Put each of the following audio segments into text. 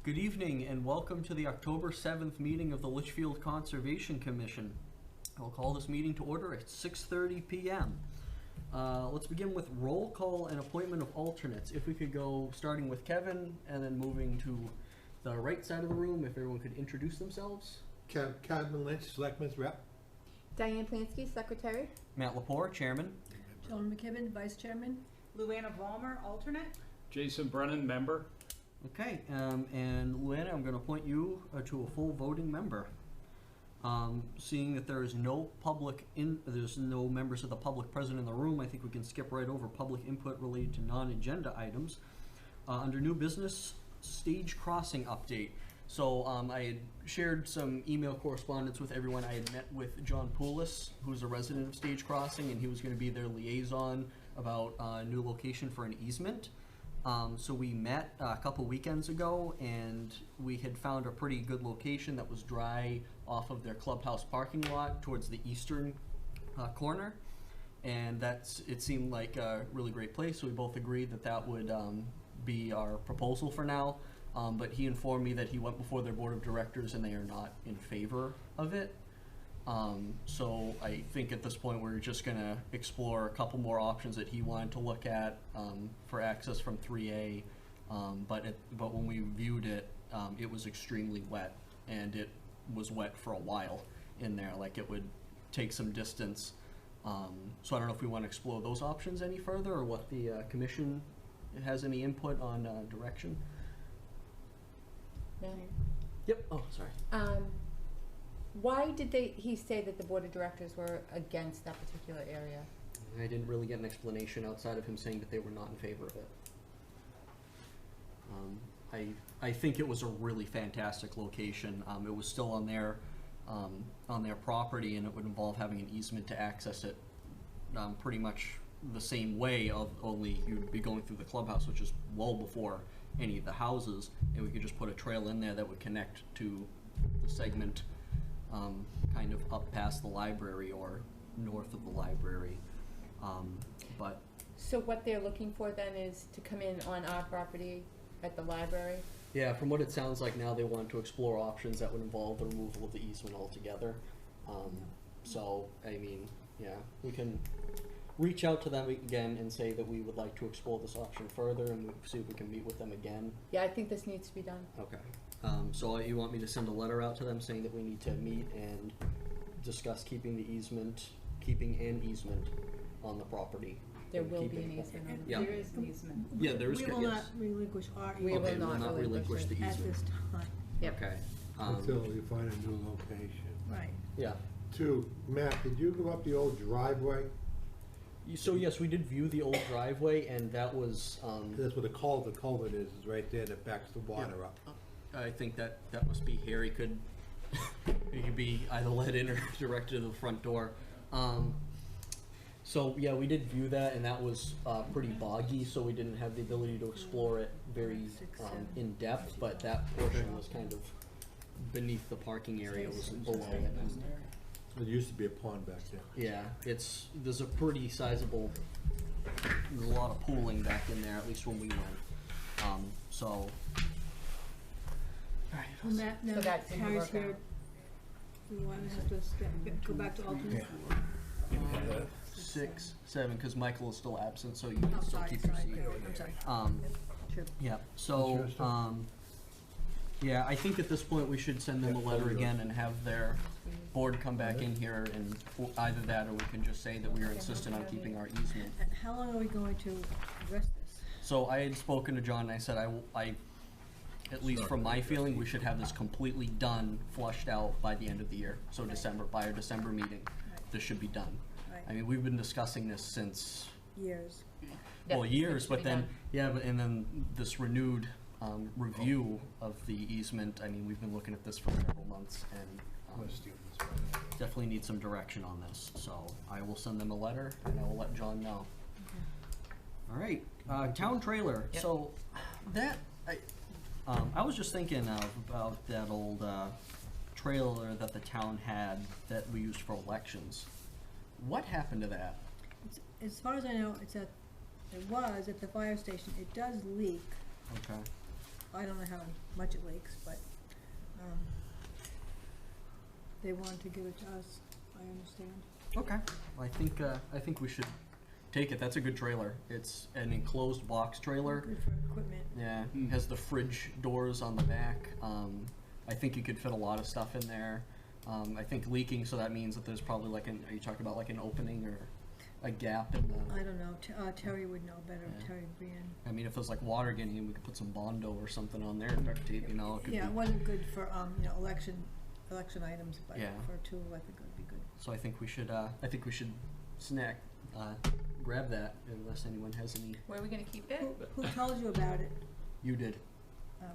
Good evening and welcome to the October 7th meeting of the Litchfield Conservation Commission. I'll call this meeting to order at 6:30 p.m. Let's begin with roll call and appointment of alternates. If we could go starting with Kevin and then moving to the right side of the room, if everyone could introduce themselves. Kevin Lynch, Selectmen's Rep. Diane Plansky, Secretary. Matt Lepore, Chairman. Joan McKibben, Vice Chairman. Luanna Vollmer, alternate. Jason Brennan, member. Okay, and Luanna, I'm going to appoint you to a full voting member. Seeing that there is no there's no members of the public present in the room, I think we can skip right over public input related to non-agenda items. Under new business, stage crossing update. So I had shared some email correspondence with everyone. I had met with John Poulis, who's a resident of Stage Crossing, and he was going to be their liaison about a new location for an easement. So we met a couple weekends ago, and we had found a pretty good location that was dry off of their clubhouse parking lot towards the eastern corner, and it seemed like a really great place. So we both agreed that that would be our proposal for now. But he informed me that he went before their board of directors and they are not in favor of it. So I think at this point we're just going to explore a couple more options that he wanted to look at for access from 3A. But when we viewed it, it was extremely wet, and it was wet for a while in there. Like, it would take some distance. So I don't know if we want to explore those options any further, or what the commission has any input on direction. No. Yep. Oh, sorry. Why did he say that the board of directors were against that particular area? I didn't really get an explanation outside of him saying that they were not in favor of it. I think it was a really fantastic location. It was still on their property, and it would involve having an easement to access it pretty much the same way, of only you'd be going through the clubhouse, which is well before any of the houses, and we could just put a trail in there that would connect to the segment kind of up past the library or north of the library. But so what they're looking for then is to come in on our property at the library? yeah, from what it sounds like now, they want to explore options that would involve the removal of the easement altogether. So I mean, yeah, we can reach out to them again and say that we would like to explore this option further, and see if we can meet with them again. Yeah, I think this needs to be done. Okay. So you want me to send a letter out to them saying that we need to meet and discuss keeping an easement on the property? There will be an easement. Yeah. There is an easement. Yeah, there is. We will not relinquish our We easement will not relinquish the at easement. this time. Yep. Okay. Until we find a new location. Right. Yeah. Two, Matt, did you go up the old driveway? So yes, we did view the old driveway, and that was. That's where the culvert is right there that backs the water up. I think that must be here. He could be either let in or directed to the front door. So yeah, we did view that, and that was pretty boggy, so we didn't have the ability to explore it very in depth. But that portion was kind of beneath the parking area, was below it. There used to be a pond back there. Yeah, there's a pretty sizable. There's a lot of pooling back in there, at least when we went. So. All right. Well, Matt, now So that's in the Harry's workout. here. We want to have to go back to alternate. 6, 7, because Michael is still absent, so you can Oh, still sorry, keep your sorry. seat. I'm sorry. Sure. Yeah. So, yeah, I think at this point we should send them a letter again and have their board come back in here, and either that, or we can just say that we are insistent on keeping our easement. And how long are we going to address this? So I had spoken to John, and I said I at least from my feeling, we should have this completely done, flushed out by the end of the year. So by our December meeting, this should be done. Right. I mean, we've been discussing this since Years. well, Yeah, years, it should but be then done. yeah, and then this renewed review of the easement. I mean, we've been looking at this for several months, and definitely need some direction on this. So I will send them a letter, and I will let John know. All right, town trailer. Yep. So that I was just thinking about that old trailer that the town had that we used for elections. What happened to that? As far as I know, it was at the fire station. It does leak. Okay. I don't know how much it leaks, but, they wanted to give it to us, I understand. Okay. Well, I think we should take it. That's a good trailer. It's an enclosed box trailer. Good for equipment. Yeah, it has the fridge doors on the back. I think you could fit a lot of stuff in there. I think leaking, so that means that there's probably like are you talking about like an opening or a gap in the... I don't know, Terry would know better, Yeah. Terry Brian. I mean, if there's like water getting in, we could put some Bondo or something on there, duct tape, you know, it could Yeah, it be... wasn't good for, election items, but Yeah. for a tool, I think it would be good. So I think we should grab that, unless anyone has any... Where are we gonna keep it? Who told you about it? You did. Oh.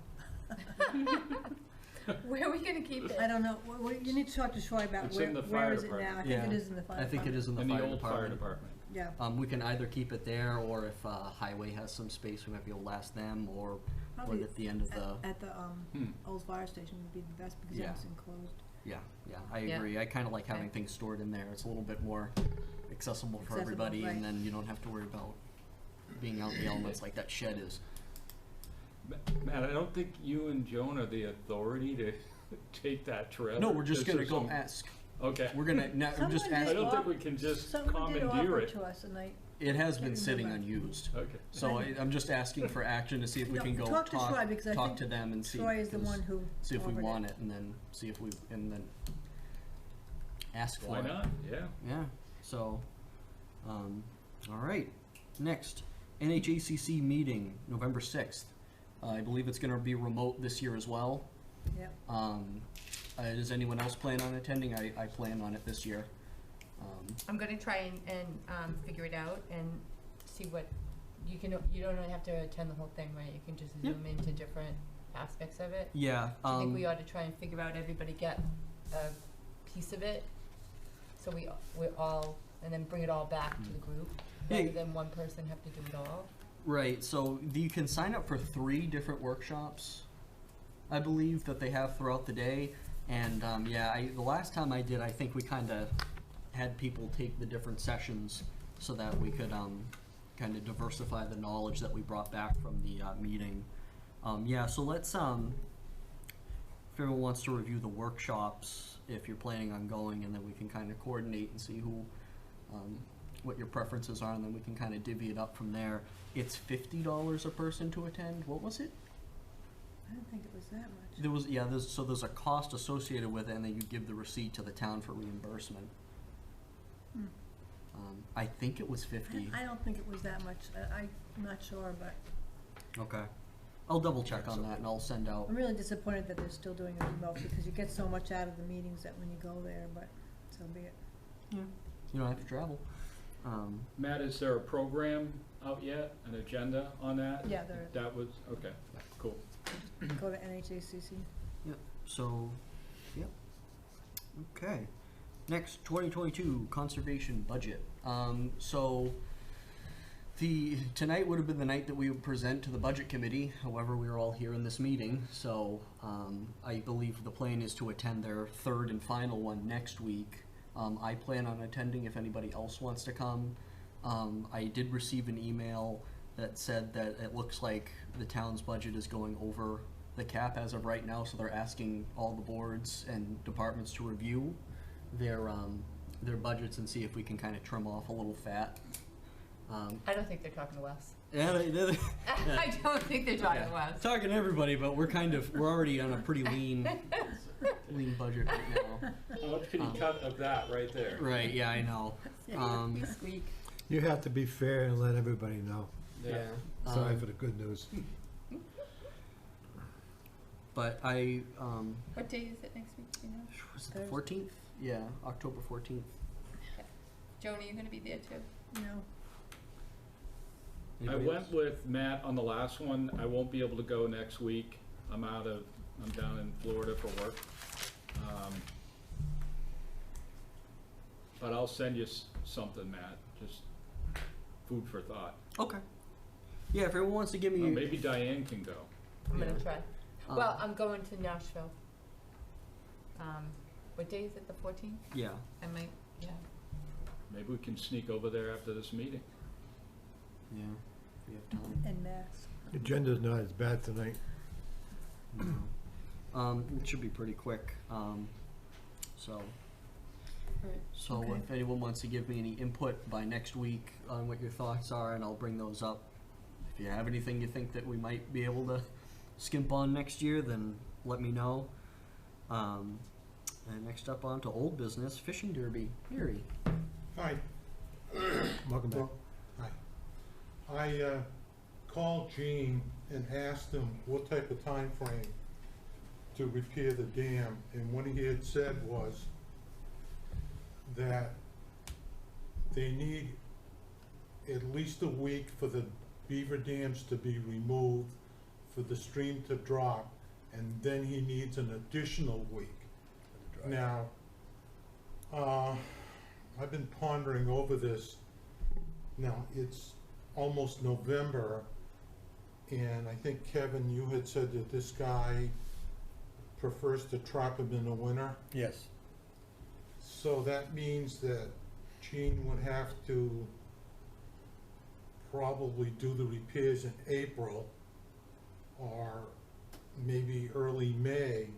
Where are we gonna keep it? I don't know, you need to talk to Troy about It's where, in the where fire is it now? I department. think it Yeah. is in the fire I think it is in the In fire the old fire department. department. Yeah. We can either keep it there, or if Highway has some space, we might be able to ask them, or Probably at the end of the... At the, Hmm. old fire station would be the best because Yeah. it's enclosed. Yeah, I Yeah. agree. I kind of like having Okay. things stored in there. It's a little bit more accessible for Accessible, everybody, right. and then you don't have to worry about being out in the elements like that shed is. Matt, I don't think you and Joan are the authority to take that trailer. No, we're just This gonna is go some- ask. Okay. We're gonna, we're just Someone ask. I did don't think off- we can just Someone did commandeer offer it. to us, and It has been Can't sitting remember. unused. Okay. So I'm just asking for action to see if we No, can go talk to Troy, because I talk think to them and see. Troy is the 'cause- one who See if we offered want it, and then see if we, and then ask for Why it. not? Yeah. Yeah, so, all right. Next, NHACC meeting, November 6th. I believe it's gonna be remote this year as well. Yep. Does anyone else plan on attending? I plan on it this year. I'm gonna try and figure it out and see what, you don't have to attend the whole thing, right? You can just Yeah. zoom into different aspects of it. Yeah, I think we ought to try and figure out, everybody get a piece of it, so we're all, and then bring it all back to the group, Hey. rather than one person have to do it all. right, so you can sign up for 3 different workshops, I believe, that they have throughout the day. And, the last time I did, I think we kinda had people take the different sessions so that we could, kind of diversify the knowledge that we brought back from the, meeting. So let's, if everyone wants to review the workshops, if you're planning on going, and then we can kind of coordinate and see who, what your preferences are, and then we can kind of divvy it up from there. It's $50 a person to attend. What was it? I don't think it was that much. There was, there's a cost associated with it, and then you give the receipt to the town for reimbursement. Hmm. I think it was 50. I don't think it was that much. I'm not sure, but Okay. I'll double check on that, and I'll send out. I'm really disappointed that they're still doing it remote because you get so much out of the meetings that when you go there, but so be it. Yeah. You don't have to travel. Matt, is there a program out yet, an agenda on that? Yeah, there is. That was, okay, cool. Go to NHACC. Yep. So, yep. Okay. Next, 2022 conservation budget. Tonight would have been the night that we would present to the budget committee. However, we are all here in this meeting, so I believe the plan is to attend their 3rd and final one next week. I plan on attending if anybody else wants to come. I did receive an email that said that it looks like the town's budget is going over the cap as of right now, so they're asking all the boards and departments to review their budgets and see if we can kind of trim off a little fat. I don't think they're talking to us. Yeah, I don't think they're talking to us. talking to everybody, but we're already on a pretty lean budget right now. How much can you cut of that right there? Right, yeah, I know. We squeak. You have to be fair and let everybody know. Yeah. Sorry for the good news. But What day is it next week, do you know? was it the 14th? Yeah, October 14th. Joan, are you gonna be there too? No. I Anybody went else? with Matt on the last one. I won't be able to go next week. I'm down in Florida for work. But I'll send you something, Matt, just food for thought. Okay. Yeah, if everyone wants to give me... Maybe Diane can go. I'm gonna Yeah. try. Well, I'm going to Nashville. What day is it, the 14th? Yeah. I might, yeah. Maybe we can sneak over there after this meeting. Yeah, if we have time. En masse. The agenda's not as bad tonight. It should be pretty quick, so. Right. So Okay. if anyone wants to give me any input by next week on what your thoughts are, and I'll bring those up. If you have anything you think that we might be able to skimp on next year, then let me know. And next up on to old business, fishing derby, Erie. Hi. Welcome back. Hi. I called Gene and asked him what type of time frame to repair the dam, and what he had said was that they need at least a week for the beaver dams to be removed, for the stream to drop, and then he needs an additional week. Now, I've been pondering over this. Now, it's almost November, and I think, Kevin, you had said that this guy prefers to trap them in the winter. Yes. So that means that Gene would have to probably do the repairs in April or maybe early May.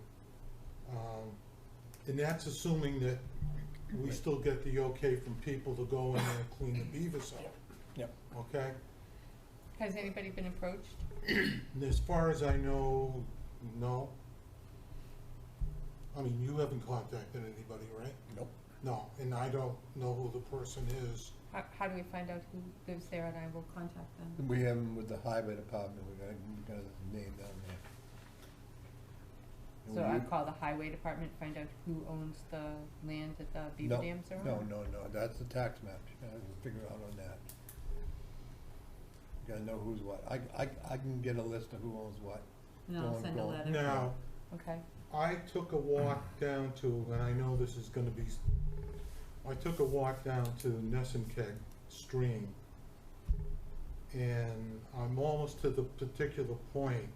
And that's assuming that we still get the okay from people to go in there and clean the beavers out. Yep. Okay? Has anybody been approached? And as far as I know, no. I mean, you haven't contacted anybody, right? Nope. No, and I don't know who the person is. How do we find out who lives there, and I will contact them? We have him with the highway department, we got his name down there. So I call the highway department, find out who owns the land that the beaver dams are on? No, that's the tax map, you gotta figure out on that. You gotta know who's what, I can get a list of who owns what. And I'll Going send a forward. letter. Now, Okay. I took a walk down to, and I know this is gonna be, I took a walk down to Nessenkeg Stream, and I'm almost to the particular point,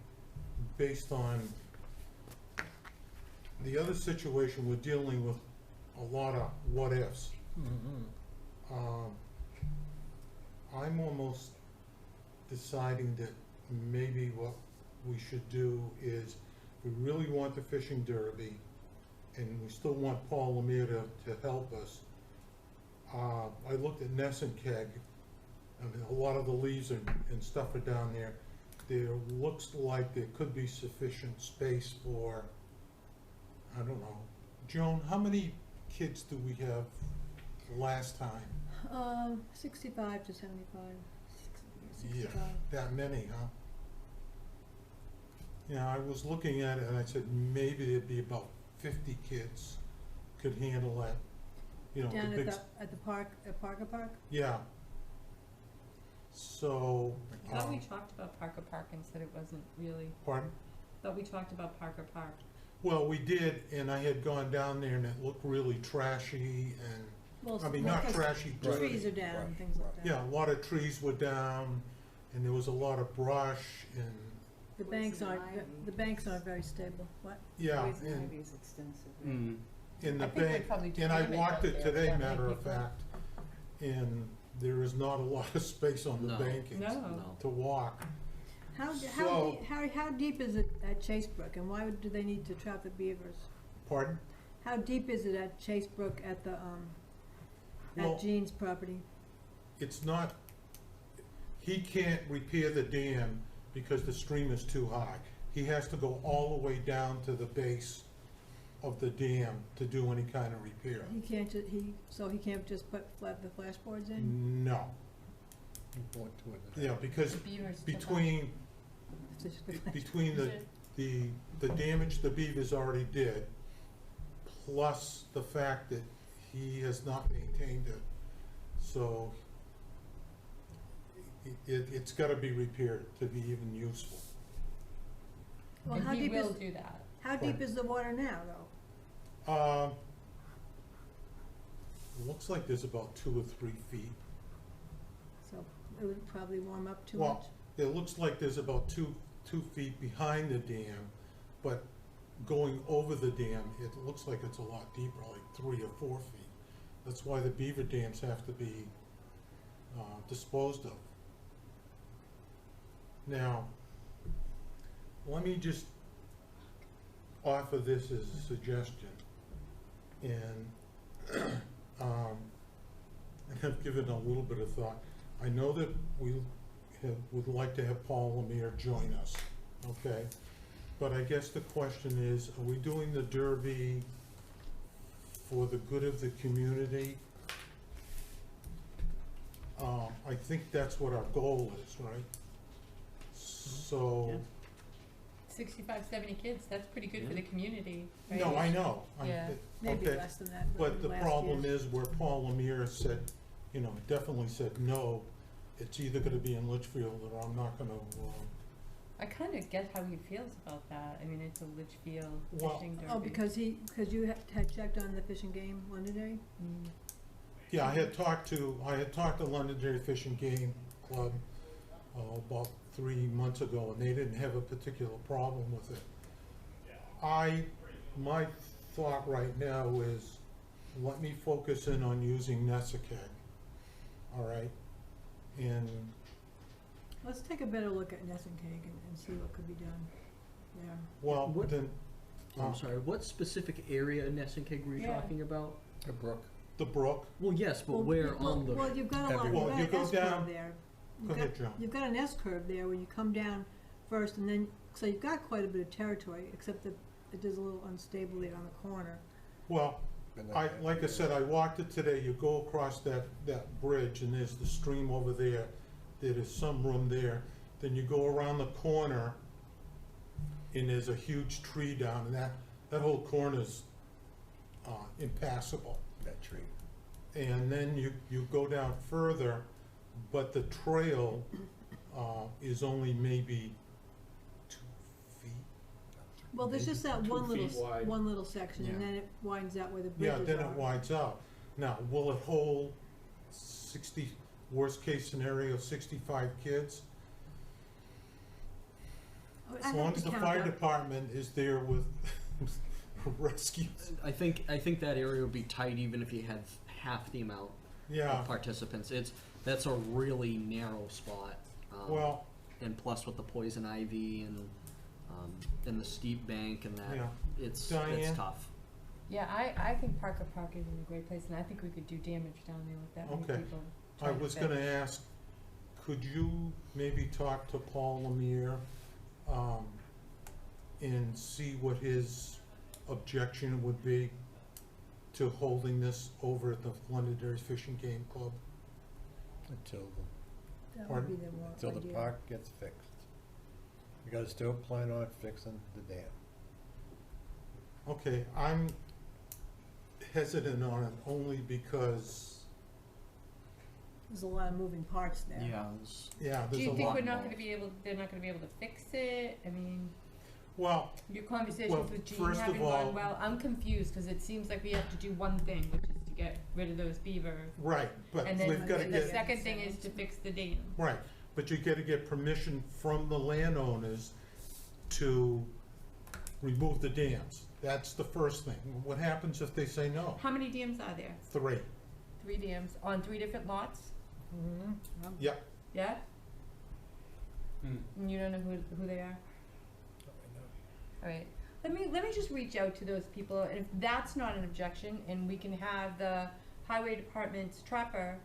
based on the other situation, we're dealing with a lot of what-ifs. I'm almost deciding that maybe what we should do is, we really want the fishing derby, and we still want Paul Lemire to help us. I looked at Nessenkeg, I mean, a lot of the leaves and stuff are down there. There looks like there could be sufficient space for, I don't know. Joan, how many kids do we have last time? 65 to 75. Yeah, 65. that many, huh? Yeah, I was looking at it and I said maybe there'd be about 50 kids could handle that, you know, the Down big. at the park, at Parker Park? Yeah. So, I thought we talked about Parker Park and said it wasn't really, pardon? thought we talked about Parker Park. Well, we did, and I had gone down there and it looked really trashy and, Well, I mean, well, not 'cause trashy, the but, trees are down and things like that. yeah, a lot of trees were down and there was a lot of brush and, The Poison banks aren't, ivy. the banks aren't very stable. What? yeah, Poison and, ivy is extensive. Mm. in the I think we bank, probably do and I damage walked out it there, today, that many matter of people. fact, and there is not a lot of space on the No. bankings No. to walk. How So- deep is it at Chasebrook, and why do they need to trap the beavers? Pardon? How deep is it at Chasebrook at the Well, at Jean's property? it's not, he can't repair the dam because the stream is too high. He has to go all the way down to the base of the dam to do any kind of repair. He can't he can't just put the flashboards in. No, Report to it. yeah, because The beavers took off. between, It's just the between the damage the beavers already did, plus the fact that he has not maintained it, so it's gotta be repaired to be even useful. Well, And how he deep will is do that. how deep is the water now, though? Looks like there's about 2 or 3 feet. So it would probably warm up too Well, much. it looks like there's about 2 feet behind the dam, but going over the dam, it looks like it's a lot deeper, like 3 or 4 feet. That's why the beaver dams have to be disposed of. Now, let me just offer this as a suggestion. And I've given a little bit of thought. I know that we would like to have Paul Lemire join us, okay? But I guess the question is, are we doing the Derby for the good of the community? I think that's what our goal is, right? So, Yeah. 65, 70 kids, that's pretty good for the community, right? no, I know. Yeah. Maybe Okay. less than that. But the last problem year's. is where Paul Lemire said, you know, definitely said, no, it's either gonna be in Litchfield or I'm not gonna, I kind of get how he feels about that. I mean, it's a Litchfield Well- fishing derby. Oh, because you had checked on the Fish and Game Londonderry? Mm. yeah, I had talked to Londonderry Fish and Game Club, about 3 months ago, and they didn't have a particular problem with it. My thought right now is, let me focus in on using Nessakeg, all right? And, Let's take a better look at Nessencake and see what could be done there. well, What- then, I'm sorry, what specific area in Nessencake were you Yeah. talking about? A brook. the brook, Well, yes, but Well, where well- on the? Well, you've got a lot, Well, you've you got go an S down- curve there. You've go got- ahead, Joan. You've got an S curve there when you come down first, and then, so you've got quite a bit of territory, except that it is a little unstable there on the corner. Well, like I said, I walked it today, you go across that bridge and there's the stream over there, there's some room there, then you go around the corner and there's a huge tree down, and that whole corner's impassable. That tree. And then you go down further, but the trail is only maybe 2 feet. Well, there's just that 2 feet wide. one little section, and Yeah. then it winds out where the bridges Yeah, are. then it winds out. Now, will it hold 60, worst case scenario, 65 kids? I'd As have long to as the count fire that. department is there with rescues. I think that area would be tight even if you had half the amount Yeah, of participants. That's a really narrow spot. well, And plus with the poison ivy and the steep bank and that, yeah. it's Diane? tough. Yeah, I think Parker Park is a great place, and I think we could do damage down there with that many Okay. people. I trying to was fish. gonna ask, could you maybe talk to Paul Lemire, and see what his objection would be to holding this over at the Londonderry Fish and Game Club? Until That would Pardon? be the more the ideal. park gets fixed. You gotta still plan on fixing the dam. Okay, I'm hesitant on it only because, There's a lot of moving parts there. Yeah. yeah, Do there's a you think lot. we're not gonna be able, they're not gonna be able to fix it? I mean, Well, your conversations Well, with Gene first of having all- gone well, I'm confused, cause it seems like we have to do one thing, which is to get rid of those beaver. right, but And we've then gotta the get, second thing is to fix the dam. right, but you gotta get permission from the landowners to remove the dams. That's the first thing. What happens if they say no? How many dams are there? 3. 3 dams on 3 different lots? Yep, Yeah? Hmm. And you don't know who they are? Alright, let me just reach out to those people, and if that's not an objection, and we can have the highway department's trapper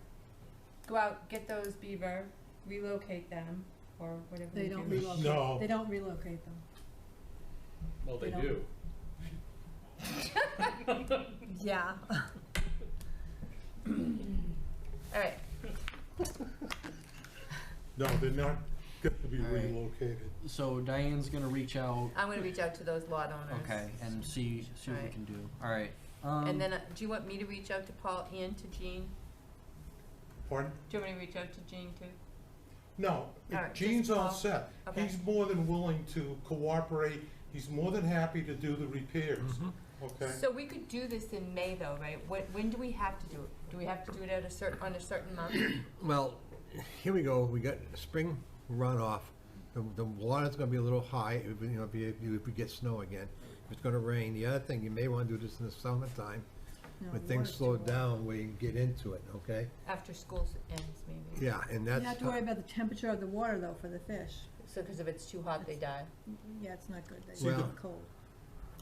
go out, get those beaver, relocate them, or whatever They we don't do. relocate, No. they don't relocate them. Well, they They do. Yeah. Alright, no, they're not gonna be All right. relocated. So Diane's gonna reach out, I'm gonna reach out to those lot owners. okay, and see what we Alright. can do. All right. And then, do you want me to reach out to Paul and to Jean? Pardon? Do you want me to reach out to Jean too? No, Alright, Gene's just all Paul. set. Okay. He's more than willing to cooperate. He's more than happy to do the repairs, okay? So we could do this in May though, right? When do we have to do it? Do we have to do it at on a certain month? Well, here we go, we got spring runoff. The water's gonna be a little high, if, you know, if we get snow again. If it's gonna rain, the other thing, you may wanna do this in the summertime, No, when the things water's slow too low. down, where you can get into it, okay? After school ends, maybe. Yeah, and You that's. have to worry about the temperature of the water though for the fish. So, because if it's too hot, they die. Yeah, it's not good, they Well- get cold.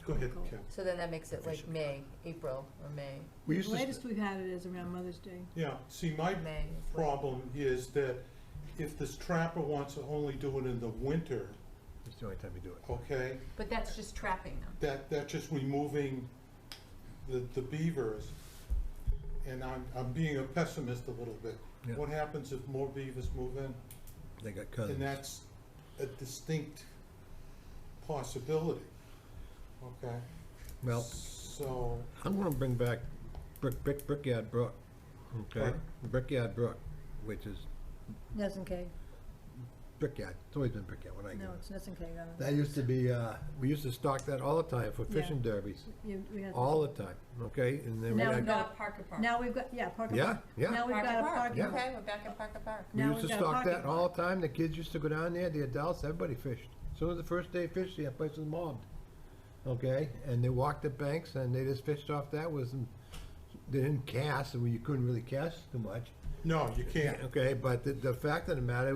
Go ahead, Cool. Kim. So then that makes it like May, April or May. We The used to, latest we've had it is around Mother's Day. Yeah, see, my May is like- problem is that if this trapper wants to only do it in the winter, it's the only time we do it. okay, But that's just trapping them. that's just removing the beavers. And I'm being a pessimist a little bit. Yeah. What happens if more beavers move in? They got cousins. And that's a distinct possibility, okay? Well, So, I'm gonna bring back Brickyard Brook, okay? Pardon? Brickyard Brook, which is Nessun Brickyard, it's always been Brickyard when I No, go. it's Nessun K. That used to be, we used to stock that all the time for fishing derbies, We had. all the time, okay? And then we Now got, we've got- Parker Park. Now we've got, yeah, Parker Yeah, Park. yeah. Now we've got a parking Yeah. lot. Okay, we're back at Parker Park. we Now used to we've got a stock parking that lot. all the time, the kids used to go down there, the adults, everybody fished. As soon as the first day of fishing, that place was mobbed, okay? And they walked the banks and they just fished off that they didn't cast, and you couldn't really cast too much. no, you can't. Okay, but the fact of the matter,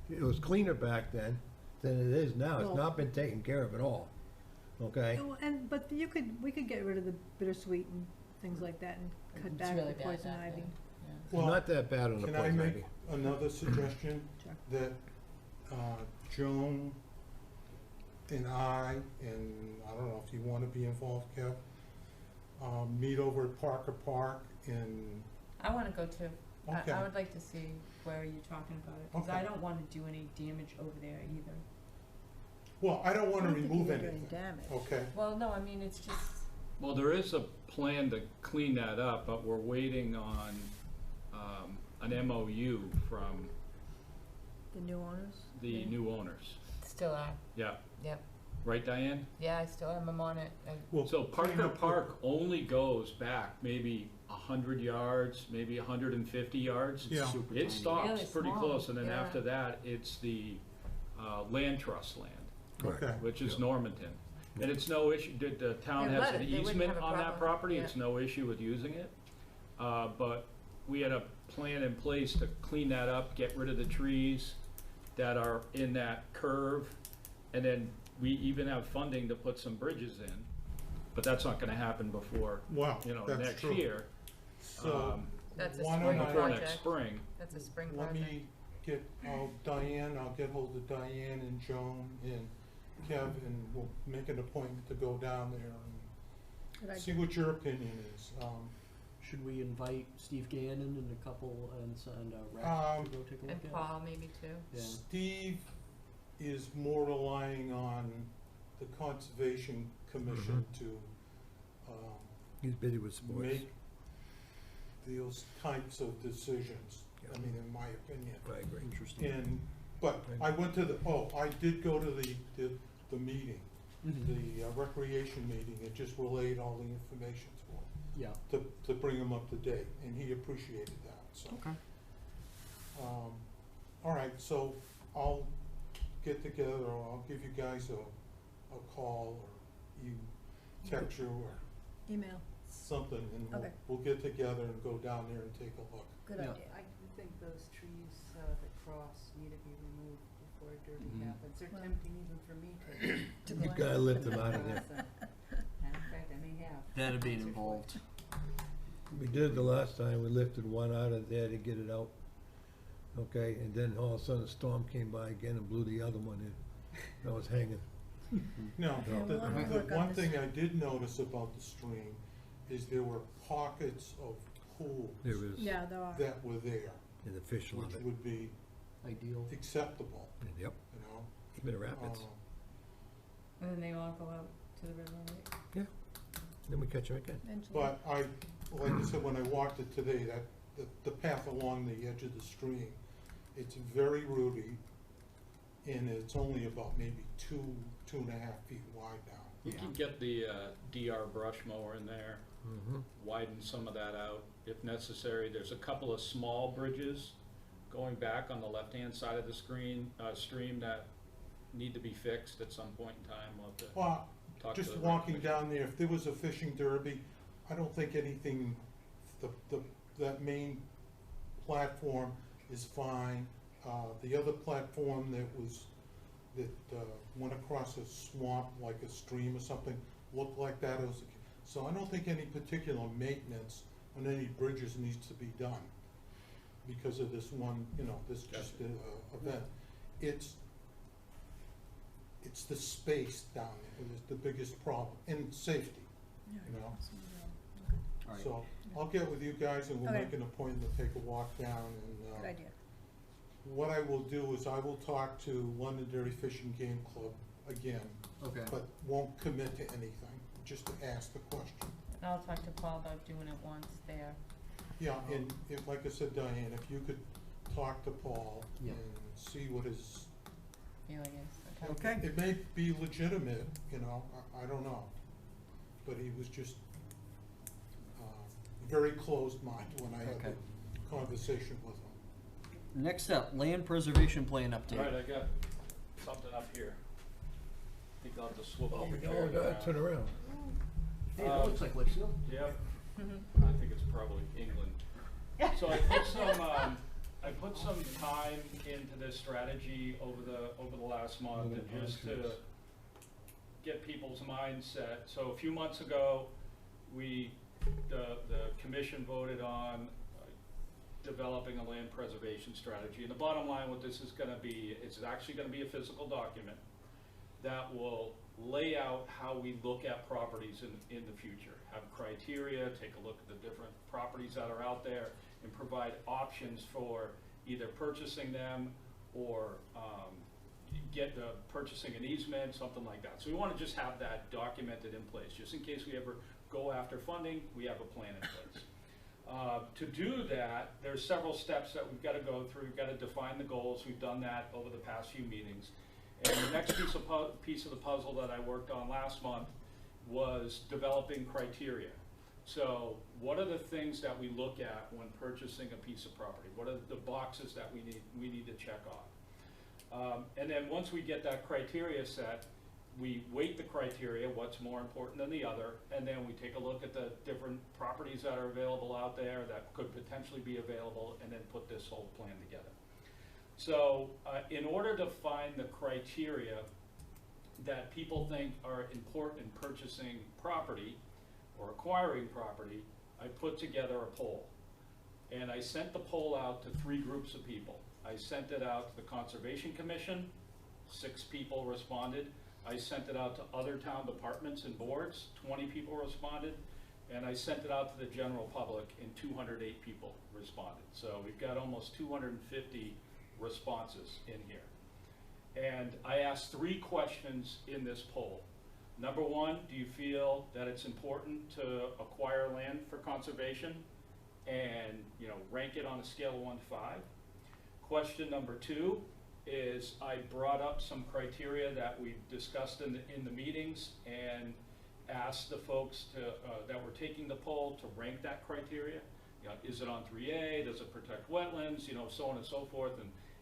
it was cleaner back then than it is now. It's Well- not been taken care of at all, okay? But we could get rid of the bittersweet and things like that and cut It's back really the bad poison back ivy. then. It's Well, not that bad on the Can I poison make ivy. another suggestion? Sure. That Joan and I don't know if you want to be involved, Kev, meet over at Parker Park and, I wanna go too. Okay. I would like to see where you're talking about it, cause Okay. I don't wanna do any damage over there either. well, I don't want to I don't think remove you did any anything, damage. okay? Well, no, I mean, it's just, Well, there is a plan to clean that up, but we're waiting on, an MOU from The new owners? the new owners. still are, Yeah, yep. right, Diane? Yeah, I still am, I'm on it. Well, So clean Parker up the- Park only goes back maybe 100 yards, maybe 150 yards. Yeah. Super It tiny. stops Really pretty small, close, and then yeah. after that, it's the land trust land, Correct. Okay, which is Normanton. And it's no issue, the town They has let an it, they wouldn't easement have a on that problem, property, yeah. it's no issue with using it. But we had a plan in place to clean that up, get rid of the trees that are in that curve. And then we even have funding to put some bridges in, but that's not gonna happen before, wow, you know, that's next true. year. So, That's a why spring don't Before I, next project. spring. That's a spring let project. me get, I'll get hold of Diane and Joan and Kev, and we'll make an appointment to go down there Good and see idea. what your opinion is. Should we invite Steve Gannon and a couple and Rex Um, to go take a look at And it? Paul maybe too. Yeah. Steve is more relying on the Conservation Commission to, He's busy with sports. make those types of decisions, I Yeah. mean, in my opinion. I agree. Interesting. And, but I went to I did go to the meeting, Mhm. the recreation meeting, it just relayed all the information Yeah, to bring him up to date, and he appreciated that, so. okay. All right, so I'll get together, or I'll give you guys a call, or you text you, or Email, something, and Okay. we'll get together and go down there and take a look. good Yeah. idea. I think those trees that cross need to be removed before Derby Mhm. happens. They're Well- tempting even for me to. You gotta lift them out of there. cross them. And in fact, I may have. That'd be once or involved. We did it the last time, we lifted one out of there to get it out. Okay, and then all of a sudden a storm came by again and blew the other one in. That was hanging. Now, Yeah, we'll have to the work on one this. thing I did notice about the stream is there were pockets of pools There is, Yeah, there are. that were there, and the fish love which it. would be Ideal. acceptable, Yep, you know? even the rapids. And then they all go out to the river, right? Then we catch them again. Eventually. But like I said, when I walked it today, the path along the edge of the stream, it's very rooty, and it's only about maybe 2.5 feet wide now. We Yeah. can get the DR brush mower in there, Mm-hmm. widen some of that out if necessary. There's a couple of small bridges going back on the left-hand side of the stream that need to be fixed at some point in time. We'll have to Well, talk to just the walking rec down there, if there was a fishing derby, I don't think anything, that main platform is fine. The other platform that went across a swamp, like a stream or something, look like that. So I don't think any particular maintenance on any bridges needs to be done because of this one, this just event. It's the space down there is the biggest problem, and safety, All right. So I'll get with you guys and we'll Okay. make an appointment to take a walk down and, Good idea. what I will do is I will talk to London Dairy Fishing Game Club again, Okay. but won't commit to anything, just to ask the question. And I'll talk to Paul about doing it once there. Yeah, and if, like I said, Diane, if you could talk to Paul Yeah. and see what his, Feeling is, Okay. it may be legitimate, I don't know. But he was just, very closed mind when I had Okay. the conversation with him. Next up, land preservation plan update. All right, I got something up here. I think I'll have to swivel the Oh, chair around. turn around. Hey, that looks like Litchfield. Yep, Mm-hmm. I think it's probably England. So I put some time into this strategy over the last month, and just to get people's mindset. So a few months ago, the commission voted on developing a land preservation strategy. And the bottom line what this is gonna be, it's actually gonna be a physical document that will lay out how we look at properties in the future. Have criteria, take a look at the different properties that are out there, and provide options for either purchasing them or purchasing an easement, something like that. So we wanna just have that documented in place, just in case we ever go after funding, we have a plan in place. To do that, there's several steps that we've got to go through. We've got to define the goals. We've done that over the past few meetings. And the next piece of the puzzle that I worked on last month was developing criteria. So what are the things that we look at when purchasing a piece of property? What are the boxes that we need to check off? And then once we get that criteria set, we weight the criteria, what's more important than the other, and then we take a look at the different properties that are available out there that could potentially be available, and then put this whole plan together. So in order to find the criteria that people think are important in purchasing property or acquiring property, I put together a poll. And I sent the poll out to 3 groups of people. I sent it out to the Conservation Commission, 6 people responded. I sent it out to other town departments and boards, 20 people responded, and I sent it out to the general public, and 208 people responded. So we've got almost 250 responses in here. And I asked 3 questions in this poll. Number 1, do you feel that it's important to acquire land for conservation and rank it on a scale of 1 to 5? Question number 2 is I brought up some criteria that we've discussed in the meetings and asked the folks that were taking the poll to rank that criteria. Is it on 3A? Does it protect wetlands? So on and so forth,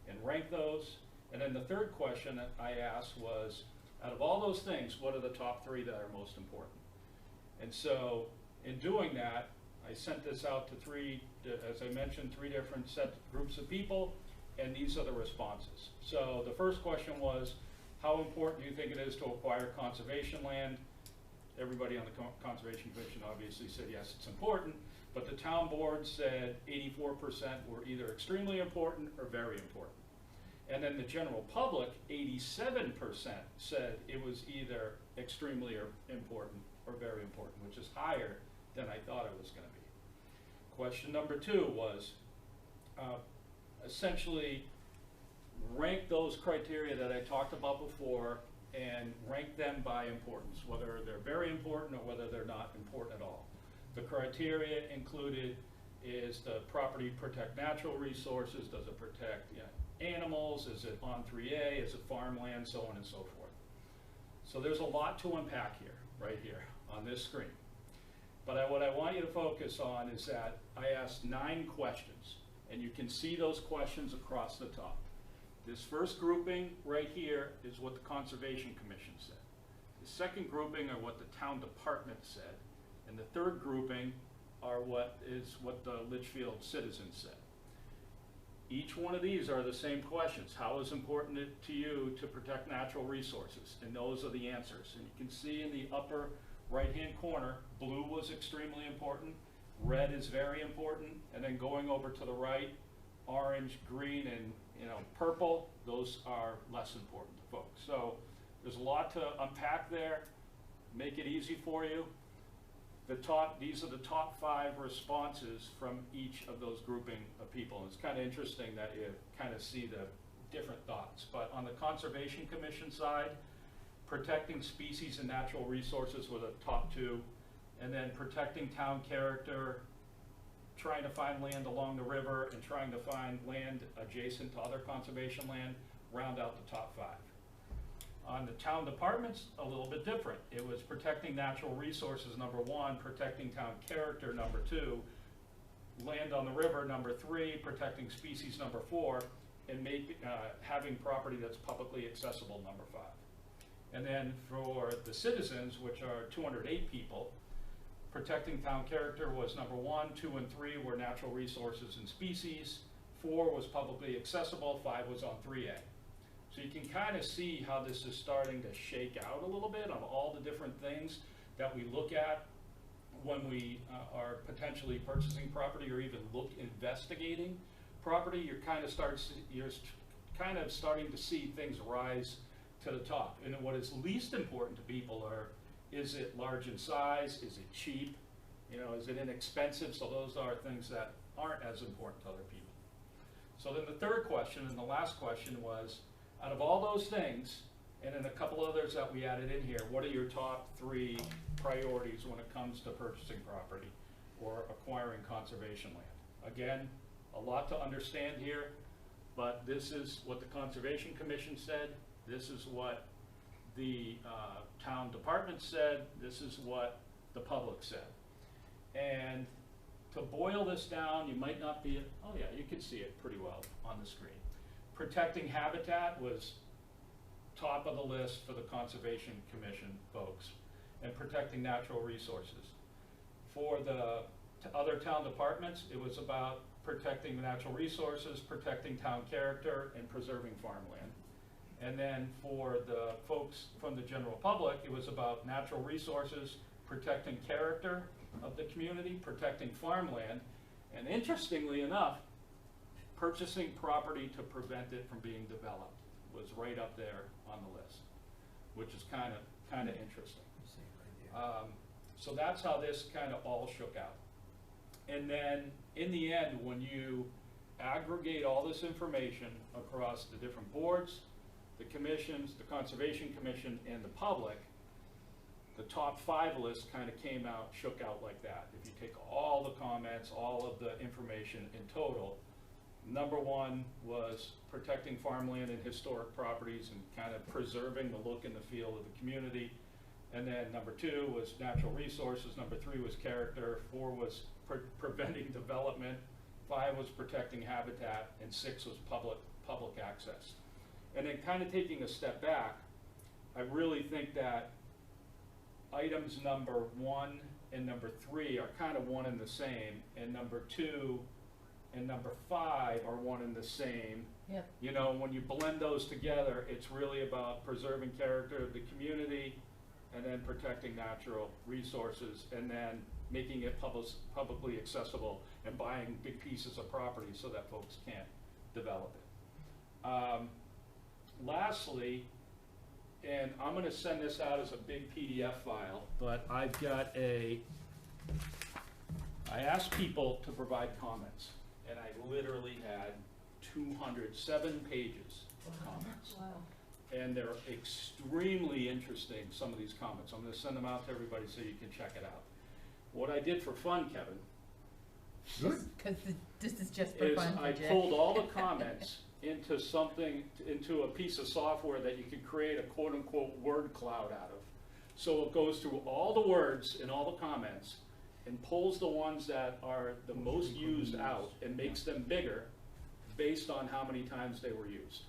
and rank those. And then the third question that I asked was, out of all those things, what are the top 3 that are most important? And so in doing that, I sent this out to 3, as I mentioned, 3 different groups of people, and these are the responses. So the first question was, how important do you think it is to acquire conservation land? Everybody on the Conservation Commission obviously said yes, it's important, but the town board said 84% were either extremely important or very important. And then the general public, 87% said it was either extremely important or very important, which is higher than I thought it was gonna be. Question number 2 was, essentially rank those criteria that I talked about before and rank them by importance, whether they're very important or whether they're not important at all. The criteria included, is the property protect natural resources? Does it protect animals? Is it on 3A? Is it farmland? So on and so forth. So there's a lot to unpack here, right here on this screen. But what I want you to focus on is that I asked 9 questions. And you can see those questions across the top. This first grouping right here is what the Conservation Commission said. The second grouping are what the town department said. And the third grouping are what the Litchfield citizens said. Each one of these are the same questions. How is it important to you to protect natural resources? And those are the answers. And you can see in the upper right-hand corner, blue was extremely important, red is very important, and then going over to the right, orange, green, and purple, those are less important to folks. So there's a lot to unpack there, make it easy for you. These are the top 5 responses from each of those grouping of people. It's kind of interesting that you kind of see the different thoughts. But on the Conservation Commission side, protecting species and natural resources were the top 2, and then protecting town character, trying to find land along the river, and trying to find land adjacent to other conservation land round out the top 5. On the town departments, a little bit different. It was protecting natural resources, number 1, protecting town character, number 2, land on the river, number 3, protecting species, number 4, and having property that's publicly accessible, number 5. And then for the citizens, which are 208 people, protecting town character was number 1, 2, and 3 were natural resources and species, 4 was publicly accessible, 5 was on 3A. So you can kind of see how this is starting to shake out a little bit of all the different things that we look at when we are potentially purchasing property or even investigating property. You're kind of starting to see things rise to the top. And what is least important to people are, is it large in size? Is it cheap? Is it inexpensive? So those are things that aren't as important to other people. So then the third question and the last question was, out of all those things, and then a couple others that we added in here, what are your top 3 priorities when it comes to purchasing property or acquiring conservation land? Again, a lot to understand here, but this is what the Conservation Commission said. This is what the town department said. This is what the public said. And to boil this down, you might not be, oh yeah, you can see it pretty well on the screen. Protecting habitat was top of the list for the Conservation Commission folks, and protecting natural resources. For the other town departments, it was about protecting the natural resources, protecting town character, and preserving farmland. And then for the folks from the general public, it was about natural resources, protecting character of the community, protecting farmland, and interestingly enough, purchasing property to prevent it from being developed was right up there on the list, which is kind of interesting. So that's how this kind of all shook out. And then in the end, when you aggregate all this information across the different boards, the commissions, the Conservation Commission, and the public, the top 5 list kind of shook out like that. If you take all the comments, all of the information in total, number 1 was protecting farmland and historic properties and kind of preserving the look and the feel of the community. And then number 2 was natural resources. Number 3 was character. 4 was preventing development. 5 was protecting habitat. And 6 was public access. And then kind of taking a step back, I really think that items number 1 and number 3 are kind of one and the same, and number 2 and number 5 are one and the same. Yep. When you blend those together, it's really about preserving character of the community, and then protecting natural resources, and then making it publicly accessible and buying big pieces of property so that folks can't develop it. Lastly, and I'm going to send this out as a big PDF file, but I asked people to provide comments, and I literally had 207 pages of comments. Wow. And they're extremely interesting, some of these comments. I'm going to send them out to everybody so you can check it out. What I did for fun, Kevin, Because this is just for is fun. I pulled all the comments into a piece of software that you can create a quote-unquote word cloud out of. So it goes through all the words in all the comments and pulls the ones that are the most used out and makes them bigger based on how many times they were used.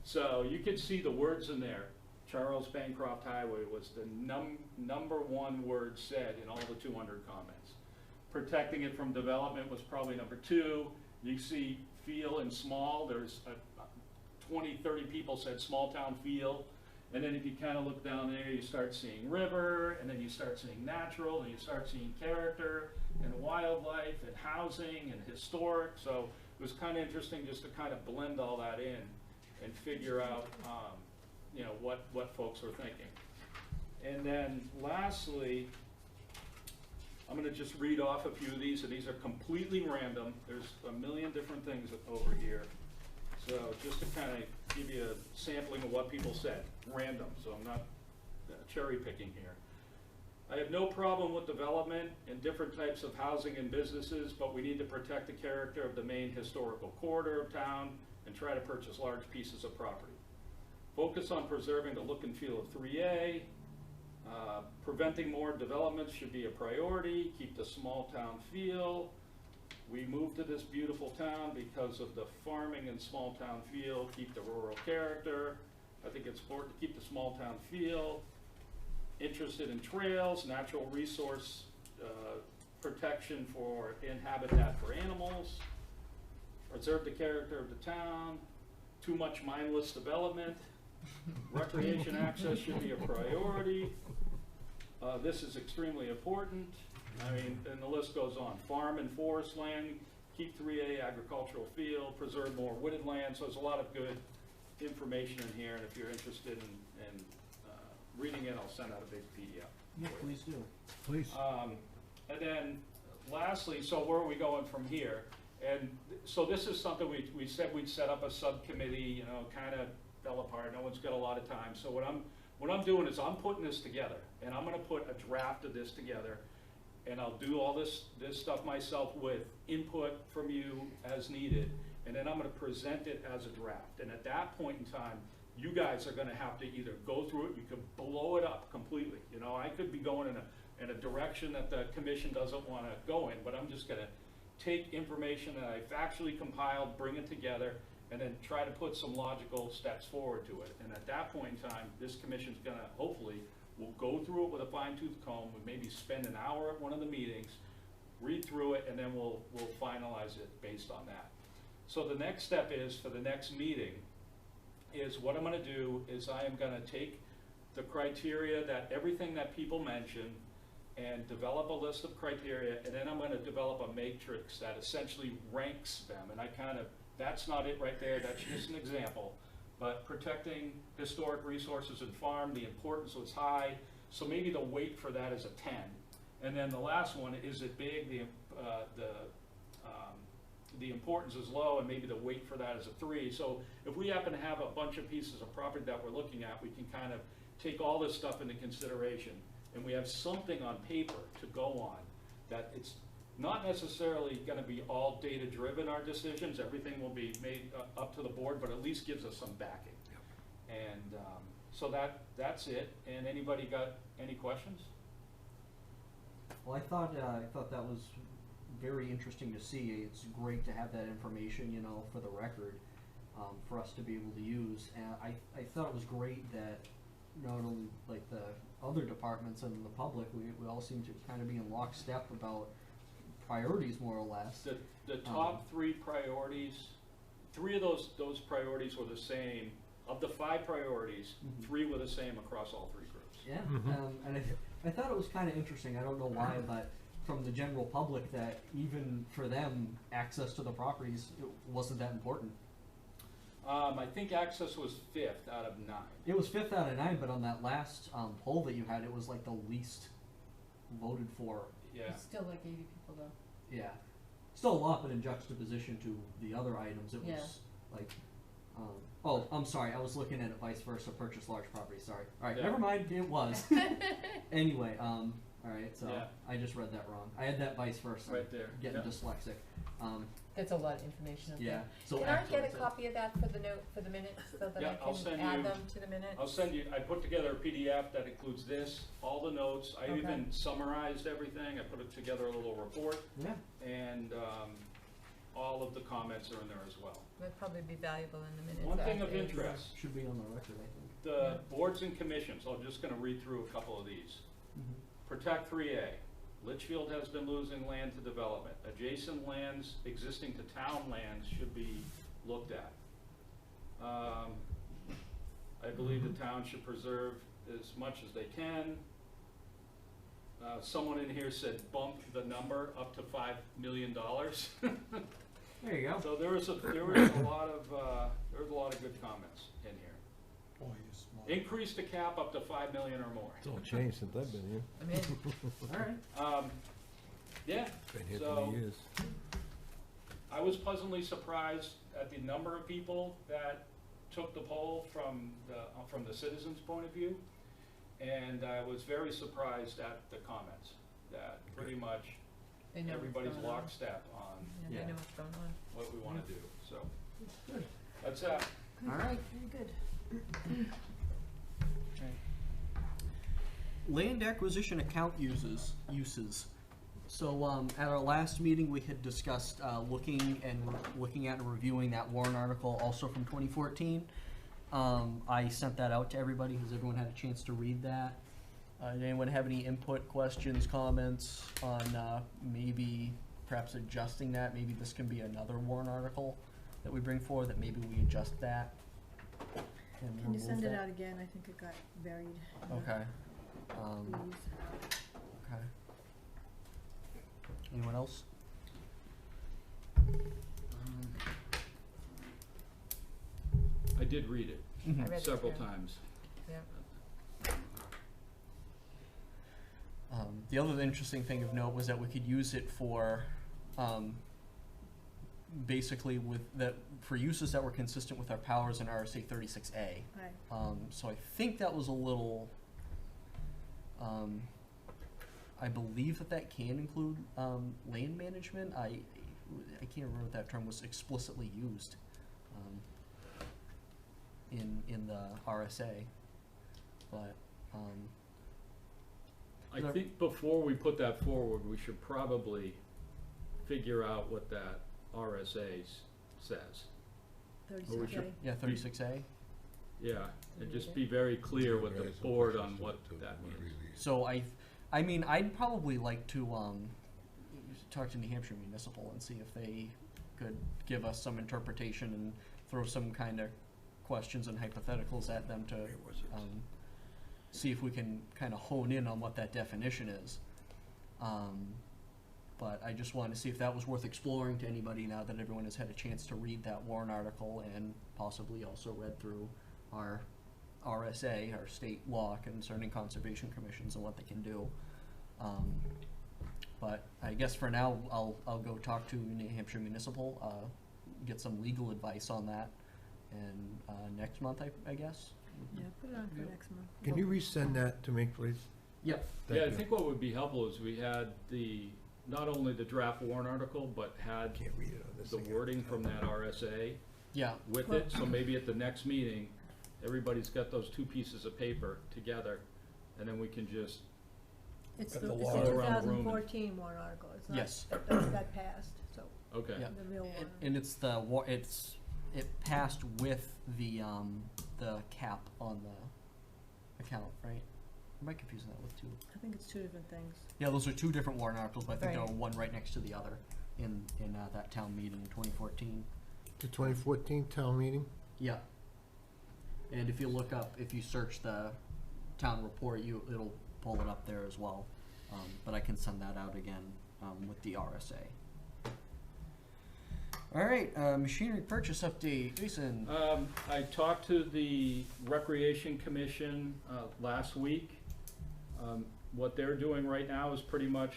So you can see the words in there. Charles Bancroft Highway was the number 1 word said in all the 200 comments. Protecting it from development was probably number 2. You see feel and small. There's 20, 30 people said small town feel, And then if you kind of look down there, you start seeing river, and then you start seeing natural, and you start seeing character, and wildlife, and housing, and historic. So it was kind of interesting just to kind of blend all that in and figure out, you know, what folks were thinking. And then lastly, I'm going to just read off a few of these, and these are completely random. There's a million different things over here. So just to kind of give you a sampling of what people said, random, so I'm not cherry picking here. I have no problem with development and different types of housing and businesses, but we need to protect the character of the main historical corridor of town and try to purchase large pieces of property. Focus on preserving the look and feel of 3A. Preventing more developments should be a priority. Keep the small town feel. We moved to this beautiful town because of the farming and small town feel. Keep the rural character. I think it's important to keep the small town feel. Interested in trails, natural resource protection and habitat for animals. Preserve the character of the town. Too much mindless development. Recreation access should be a priority. This is extremely important. I mean, and the list goes on. Farm and forest land, keep 3A agricultural field, preserve more wooded land. So there's a lot of good information in here, and if you're interested in reading it, I'll send out a big PDF. Yeah, please do. Please. And then lastly, so where are we going from here? And so this is something we said we'd set up a subcommittee, you know, kind of fell apart. No one's got a lot of time. So what I'm doing is I'm putting this together, and I'm going to put a draft of this together, and I'll do all this stuff myself with input from you as needed, and then I'm going to present it as a draft. And at that point in time, you guys are going to have to either go through it, you could blow it up completely. You know, I could be going in a direction that the commission doesn't want to go in, but I'm just going to take information that I've actually compiled, bring it together, and then try to put some logical steps forward to it. And at that point in time, this commission's going to, hopefully, we'll go through it with a fine-tooth comb. We maybe spend an hour at one of the meetings, read through it, and then we'll finalize it based on that. So the next step is, for the next meeting, is what I'm going to do is I am going to take the criteria that everything that people mention and develop a list of criteria, and then I'm going to develop a matrix that essentially ranks them. And I kind of, that's not it right there, that's just an example. But protecting historic resources and farm, the importance was high, so maybe the weight for that is a 10. And then the last one, is it big? The importance is low, and maybe the weight for that is a 3. So if we happen to have a bunch of pieces of property that we're looking at, we can kind of take all this stuff into consideration, and we have something on paper to go on that it's not necessarily going to be all data driven, our decisions. Everything will be made up to the board, but at least gives us some backing. Yep. And so that's it. And anybody got any questions? Well, I thought that was very interesting to see. It's great to have that information, you know, for the record, for us to be able to use. And I thought it was great that not only like the other departments and the public, we all seem to kind of be in lockstep about priorities, more or less. The top 3 priorities, 3 of those priorities were the same. Of the 5 priorities, 3 were the same across all 3 groups. Yeah, and I thought it was kind of interesting. I don't know why, but from the general public, that even for them, access to the properties wasn't that important. I think access was 5th out of 9. It was 5th out of 9, but on that last poll that you had, it was like the least voted for. Yeah. It's still like 80 people though. Yeah. Still a lot, but in juxtaposition to the other items, it was Yeah. like, oh, I'm sorry, I was looking at it vice versa, purchase large property, sorry. Alright, Yeah. never mind, it was. Anyway, alright, so Yeah. I just read that wrong. I had that vice versa. Right there. Getting Yeah. dyslexic. That's a lot of information up Yeah. there. So Can I actually, get a copy of that for the note, for the minutes, so that Yeah, I I'll can send add you- them to the minutes? I'll send you, I put together a PDF that includes this, all the notes. I Okay. even summarized everything. I put it together a little report, Yeah. and all of the comments are in there as well. Would probably be valuable in the minutes. One thing of after. interest, Should be on the record, I think. the boards and commissions, I'm just gonna read through a couple of these. Mhm. Protect 3A. Litchfield has been losing land to development. Adjacent lands existing to town lands should be looked at. I believe the town should preserve as much as they can. Someone in here said bump the number up to $5 million. There you go. So there was a lot of good comments in here. Oh, you're smart. Increase the cap up to 5 million or more. It's all changed since I've been here. I'm in. All right. Yeah, Been here So- 20 years. I was pleasantly surprised at the number of people that took the poll from the citizens' point of view. And I was very surprised at the comments, that pretty much They know what's everybody's going on. lockstep on Yeah, Yeah. they know what's going on. what we wanna do, so. Good. That's that. All right. Very good. Land acquisition account uses. So at our last meeting, we had discussed looking at and reviewing that warrant article, also from 2014. I sent that out to everybody. Has everyone had a chance to read that? Did anyone have any input, questions, comments on maybe perhaps adjusting that? Maybe this can be another warrant article that we bring forward, that maybe we adjust that and Can you remove send it that? out again? I think it got buried. in the Okay. leaves. Okay. Anyone else? I did read it I read it several too. times. Yeah. The other interesting thing of note was that we could use it for, basically for uses that were consistent with our powers in RSA 36A. Right. So I think that was a little, I believe that can include, land management. I can't remember if that term was explicitly used, in the RSA, but, I think before we put that forward, we should probably figure out what that RSA says. Or we 36A. should- yeah, 36A. Yeah, and just be very clear with the board on what that means. So I mean, I'd probably like to talk to New Hampshire Municipal and see if they could give us some interpretation and throw some kind of questions and hypotheticals at them to see if we can kind of hone in on what that definition is. But I just wanted to see if that was worth exploring to anybody now that everyone has had a chance to read that warrant article and possibly also read through our RSA, our state law concerning conservation commissions and what they can do. But I guess for now, I'll go talk to New Hampshire Municipal, get some legal advice on that, and next month, I guess. Yeah, put it on for Yep. next month. Can you resend that to me, please? Yep. Thank Yeah, I you. think what would be helpful is we had not only the draft warrant article, but had Can't read it on this the thing. wording from that RSA Yeah. with it, so maybe at the next meeting, everybody's got those two pieces of paper together, and then we can just, It's Got the the it's law the around the room. 2014 warrant article. It's not, Yes. that passed, so okay. Yeah. the real one. And it's it passed with the cap on the account, right? Am I confusing that with two? I think it's two different things. Yeah, those are two different warrant articles, but I think there Right. were one right next to the other in that town meeting in 2014. The 2014 town meeting? Yeah. And if you search the town report, it'll pull it up there as well. But I can send that out again with the RSA. All right, machinery purchase update, Jason. I talked to the Recreation Commission last week. What they're doing right now is pretty much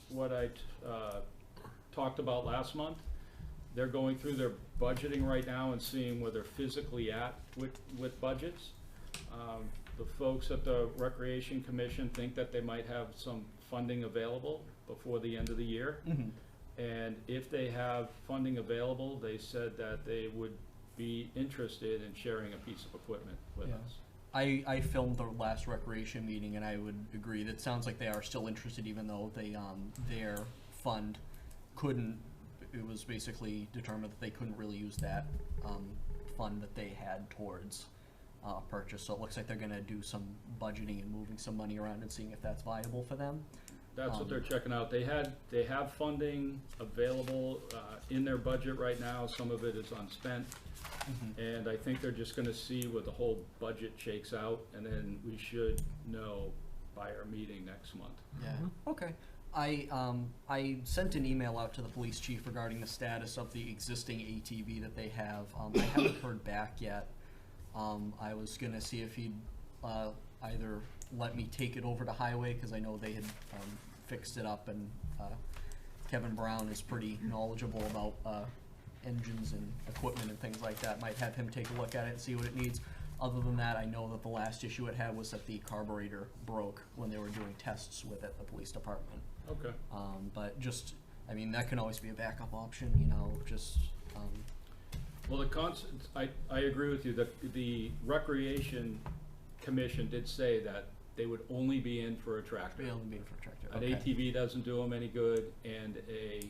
what I talked about last month. They're going through their budgeting right now and seeing where they're physically at with budgets. The folks at the Recreation Commission think that they might have some funding available before the end of the year. Mm-hmm. And if they have funding available, they said that they would be interested in sharing a piece of equipment with Yeah. us. I filmed the last recreation meeting, and I would agree that sounds like they are still interested, even though their fund couldn't. It was basically determined that they couldn't really use that fund that they had towards purchase. So it looks like they're going to do some budgeting and moving some money around and seeing if that's viable for them. That's what they're checking out. They have funding available, in their budget right now. Some of it is unspent. And I think they're just gonna see what the whole budget shakes out, and then we should know by our meeting next month. Yeah, okay. I sent an email out to the police chief regarding the status of the existing ATV that they have. I haven't heard back yet. I was gonna see if he'd, either let me take it over to highway, cause I know they had, fixed it up, and, Kevin Brown is pretty knowledgeable about, engines and equipment and things like that. Might have him take a look at it and see what it needs. Other than that, I know that the last issue it had was that the carburetor broke when they were doing tests with it, the police department. Okay. But just, I mean, that can always be a backup option, you know, just, Well, I agree with you. The Recreation Commission did say that they would only be in for a tractor. be able to be for a tractor. An Okay. ATV doesn't do them any good, and a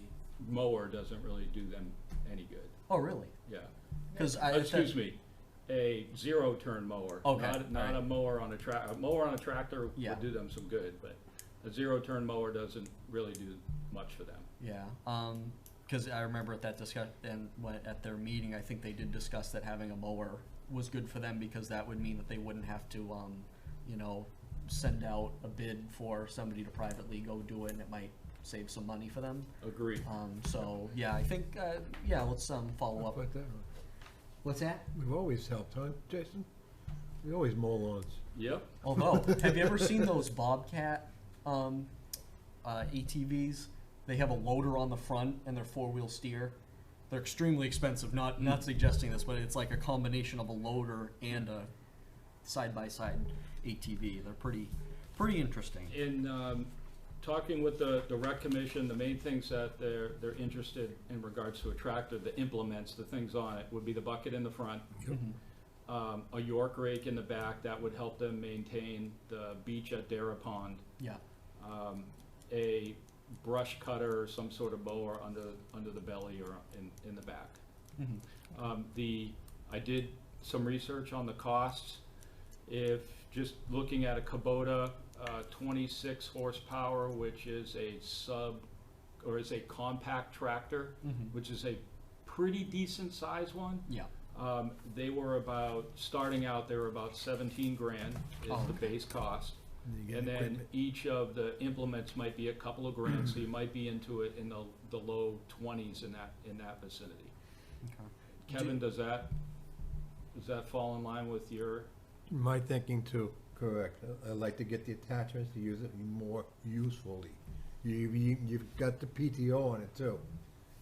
mower doesn't really do them any good. Oh, really? Yeah. Because Excuse me, a zero-turn mower. Okay, Not alright. a mower on a tractor. A mower on a tractor Yeah. would do them some good, but a zero-turn mower doesn't really do much for them. Yeah, because I remember at that discussion, at their meeting, I think they did discuss that having a mower was good for them, because that would mean that they wouldn't have to, you know, send out a bid for somebody to privately go do it, and it might save some money for them. Agreed. So, yeah, I think, yeah, let's follow How up. about that? What's that? We've always helped, huh, Jason? We always mow lawns. Yep. Although, have you ever seen those Bobcat ATVs? They have a loader on the front and they're four-wheel steer. They're extremely expensive. Not suggesting this, but it's like a combination of a loader and a side-by-side ATV. They're pretty interesting. In talking with the Rec Commission, the main things that they're interested in regards to a tractor, the implements, the things on it, would be the bucket in the front, a York rake in the back that would help them maintain the beach at Dara Pond, Yeah. a brush cutter or some sort of mower under the belly or in the back. I did some research on the costs. If just looking at a Kubota 26 horsepower, which is a compact tractor, which is a pretty decent size one. Yeah. They were starting out, they were about 17 grand is the base cost. And then each of the implements might be a couple of grand, so you might be into it in the low 20s in that vicinity. Okay. Kevin, does that fall in line with your? My thinking too, correct. I like to get the attachments to use it more usefully. You've got the PTO on it too,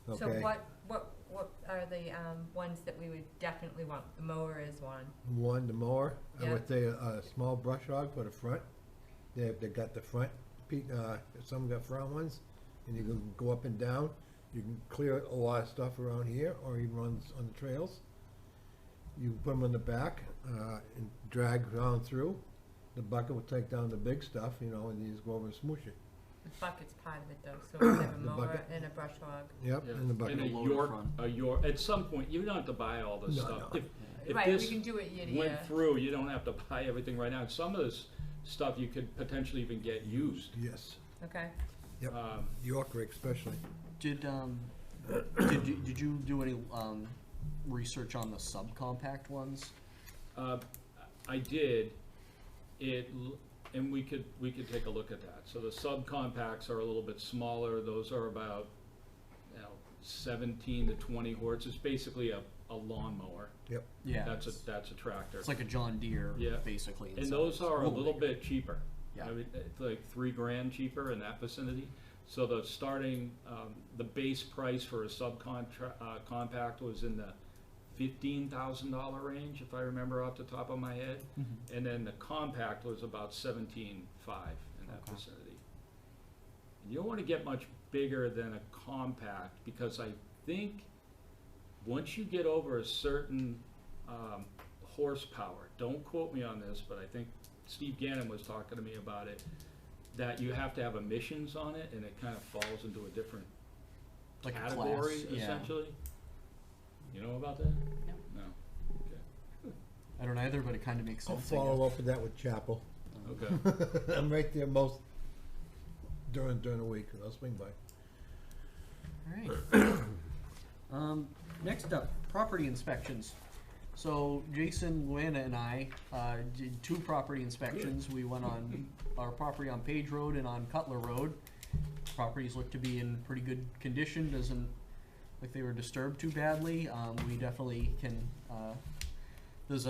okay? So what are the ones that we would definitely want? The mower is one. One, the mower, I Yeah. would say a small brush hog for the front. They got the front, some got front ones, and you can go up and down. You can clear a lot of stuff around here, or you run on the trails. You put them on the back, and drag down through. The bucket will take down the big stuff, you know, and you just go over and smoosh it. The bucket's part of it though, so we have a The mower bucket. and a brush hog. Yep, Yeah. and the bucket. And a York, at some point, you don't have to buy all this No, stuff. no. If Right, we this can do it year to went year. through, you don't have to buy everything right now. And some of this stuff you could potentially even get used. Yes, Okay. yep, Um, York rake especially. Did you do any research on the subcompact ones? I did, and we could take a look at that. So the subcompacts are a little bit smaller. Those are about 17 to 20 horse. It's basically a lawnmower. Yeah. That's a tractor. It's like a John Deere, Yeah. basically. in And size. those are a little bigger. bit cheaper. Yeah. I mean, it's like $3,000 cheaper in that vicinity. So the starting, the base price for a compact was in the $15,000 range, if I remember off the top of my head. And then the compact was about $17,500 in that Okay. vicinity. And you don't want to get much bigger than a compact, because I think once you get over a certain horsepower, don't quote me on this, but I think Steve Gannon was talking to me about it, that you have to have emissions on it, and it kind of falls into a different Like a category, class, yeah. essentially. You know about that? No. Okay. I don't either, but it kind of makes I'll sense. I follow up with that with Chapel. Okay. I'm right there most during the week, I'll swing by. Alright. Next up, property inspections. So Jason, Luana, and I did 2 property inspections. We went on our property on Page Road and on Cutler Road. Properties look to be in pretty good condition, doesn't like they were disturbed too badly. We definitely can, there's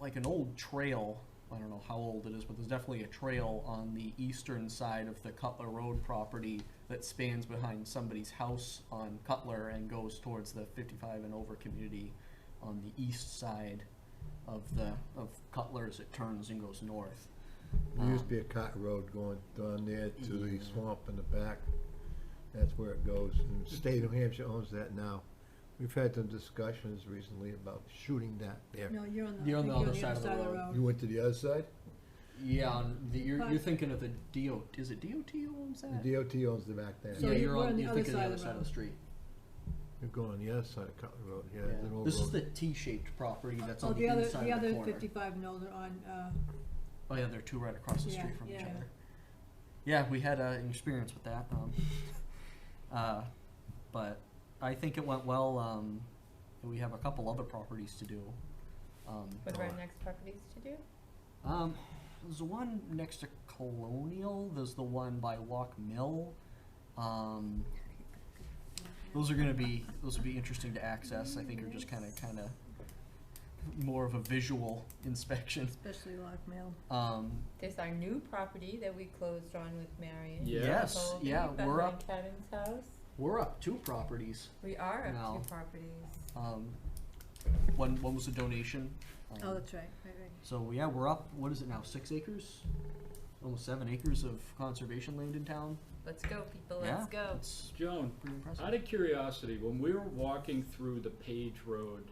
like an old trail, I don't know how old it is, but there's definitely a trail on the eastern side of the Cutler Road property that spans behind somebody's house on Cutler and goes towards the 55 and over community on the east side of Cutler as it turns and goes north. There used to be a cot road going down there to the Yeah. swamp in the back. That's where it goes. And the state of New Hampshire owns that now. We've had some discussions recently about shooting that there. No, you're on the, You're I on think the you're other side of the road. You went to the other side? Yeah, you're But- thinking of the DOT, is it DOT who owns that? The DOT owns the back there. So Yeah, you're on the you're other thinking of the side other of the side of road. the street. You're going on the other side of Cutler Road, yeah. Yeah. it's an old This is road. the T-shaped property that's Oh, on the the other, inside the of the other corner. 55 Knolls are on, Oh yeah, there are 2 right across the Yeah, street from each yeah. other. Yeah, we had an experience with that. But I think it went well. We have a couple other properties to do. What are our next properties to do? There's the one next to Colonial. There's the one by Lock Mill. Those will be interesting to access. I think are just kind of more of a visual inspection. especially Lockmail. There's our new property that we closed on with Marion. Yeah. Yes, Colby, yeah, we're behind up. Kevin's house. We're up 2 properties. We are up Now. 2 properties. One was a donation. Oh, that's right, right. So yeah, we're up. What is it now? 6 acres, almost 7 acres of conservation land in town. Let's go, people, Yeah, let's go. it's Joan, pretty impressive. out of curiosity, when we were walking through the Page Road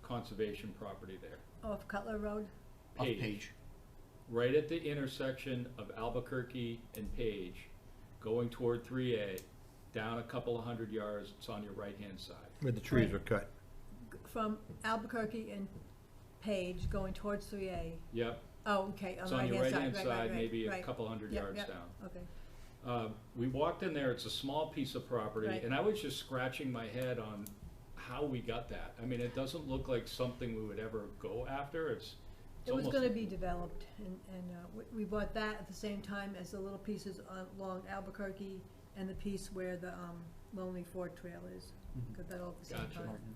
conservation property there, Off Cutler Road? Off Page. Page. right at the intersection of Albuquerque and Page, going toward 3A, down a couple of 100 yards, it's on your right-hand side. Where the trees Right. were cut. From Albuquerque and Page going towards 3A. Yep, Oh, okay, on it's the on your right-hand right-hand side, side, maybe a right. couple 100 Yep, yards yep. down. Okay. We walked in there, it's a small piece of property, Right. and I was just scratching my head on how we got that. I mean, it doesn't look like something we would ever go after, it's It was almost. gonna be developed, and we bought that at the same time as the little pieces along Albuquerque and the piece where the Lonely Ford Trail is. Mhm. Got that all at the same Gotcha. time. Martin.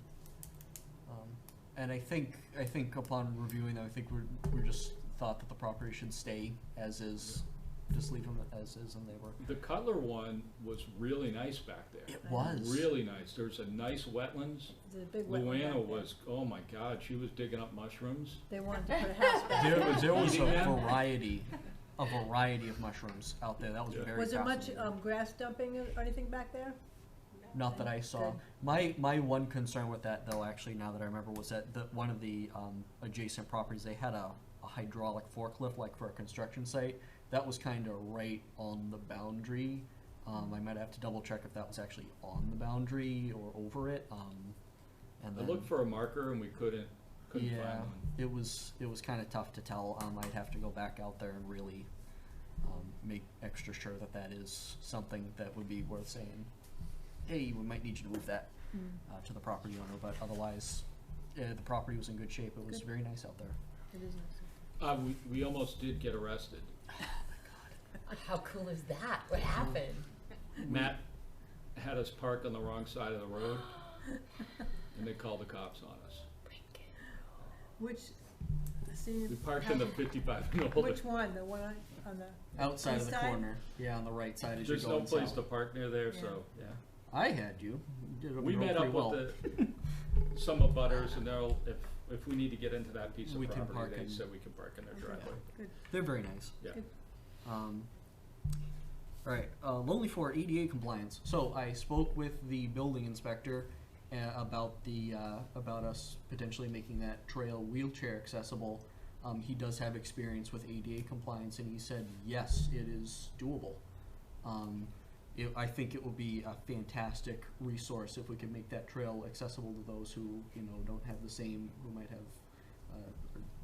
And I think upon reviewing them, I think we just thought that the property should stay as is. Just leave them as is, and they were. The Cutler one was really nice back there. It I know. was Really nice, there's a nice wetlands. There's a big wetland back Luana there. was, oh my God, she was digging up mushrooms. They wanted to put a house back There there. was a Eating them? variety of mushrooms out there. That was Yeah. very. Was there much fascinating. grass dumping or anything back there? Not that I saw. Good. My one concern with that, though, actually, now that I remember, was that one of the adjacent properties, they had a hydraulic forklift, like for a construction site. That was kind of right on the boundary. I might have to double check if that was actually on the boundary or over it. And I then, looked for a marker and we couldn't find yeah, one. it was kind of tough to tell. I'd have to go back out there and really make extra sure that is something that would be worth saying. Hey, we might need you to move that to the property owner, but otherwise, the property was in good shape. It was Good. very nice out there. It is nice. We almost did get arrested. How cool is that? What happened? Matt had us parked on the wrong side of the road, and they called the cops on us. Which, see, We parked in the 55 and older. which one? The one on the Outside of the east side? corner, yeah, on the right side as There's you're no going place south. to park near there, so, yeah. I had you. You did We drove met pretty up well. with some abutters, and they'll, if we need to get into that piece of We can property, park they in- said we can park in their driveway. Good. They're very nice. Yeah. Good. All right, Lonely for ADA compliance. So I spoke with the building inspector about about us potentially making that trail wheelchair accessible. He does have experience with ADA compliance, and he said yes, it is doable. I think it will be a fantastic resource if we can make that trail accessible to those who don't have the same, who might have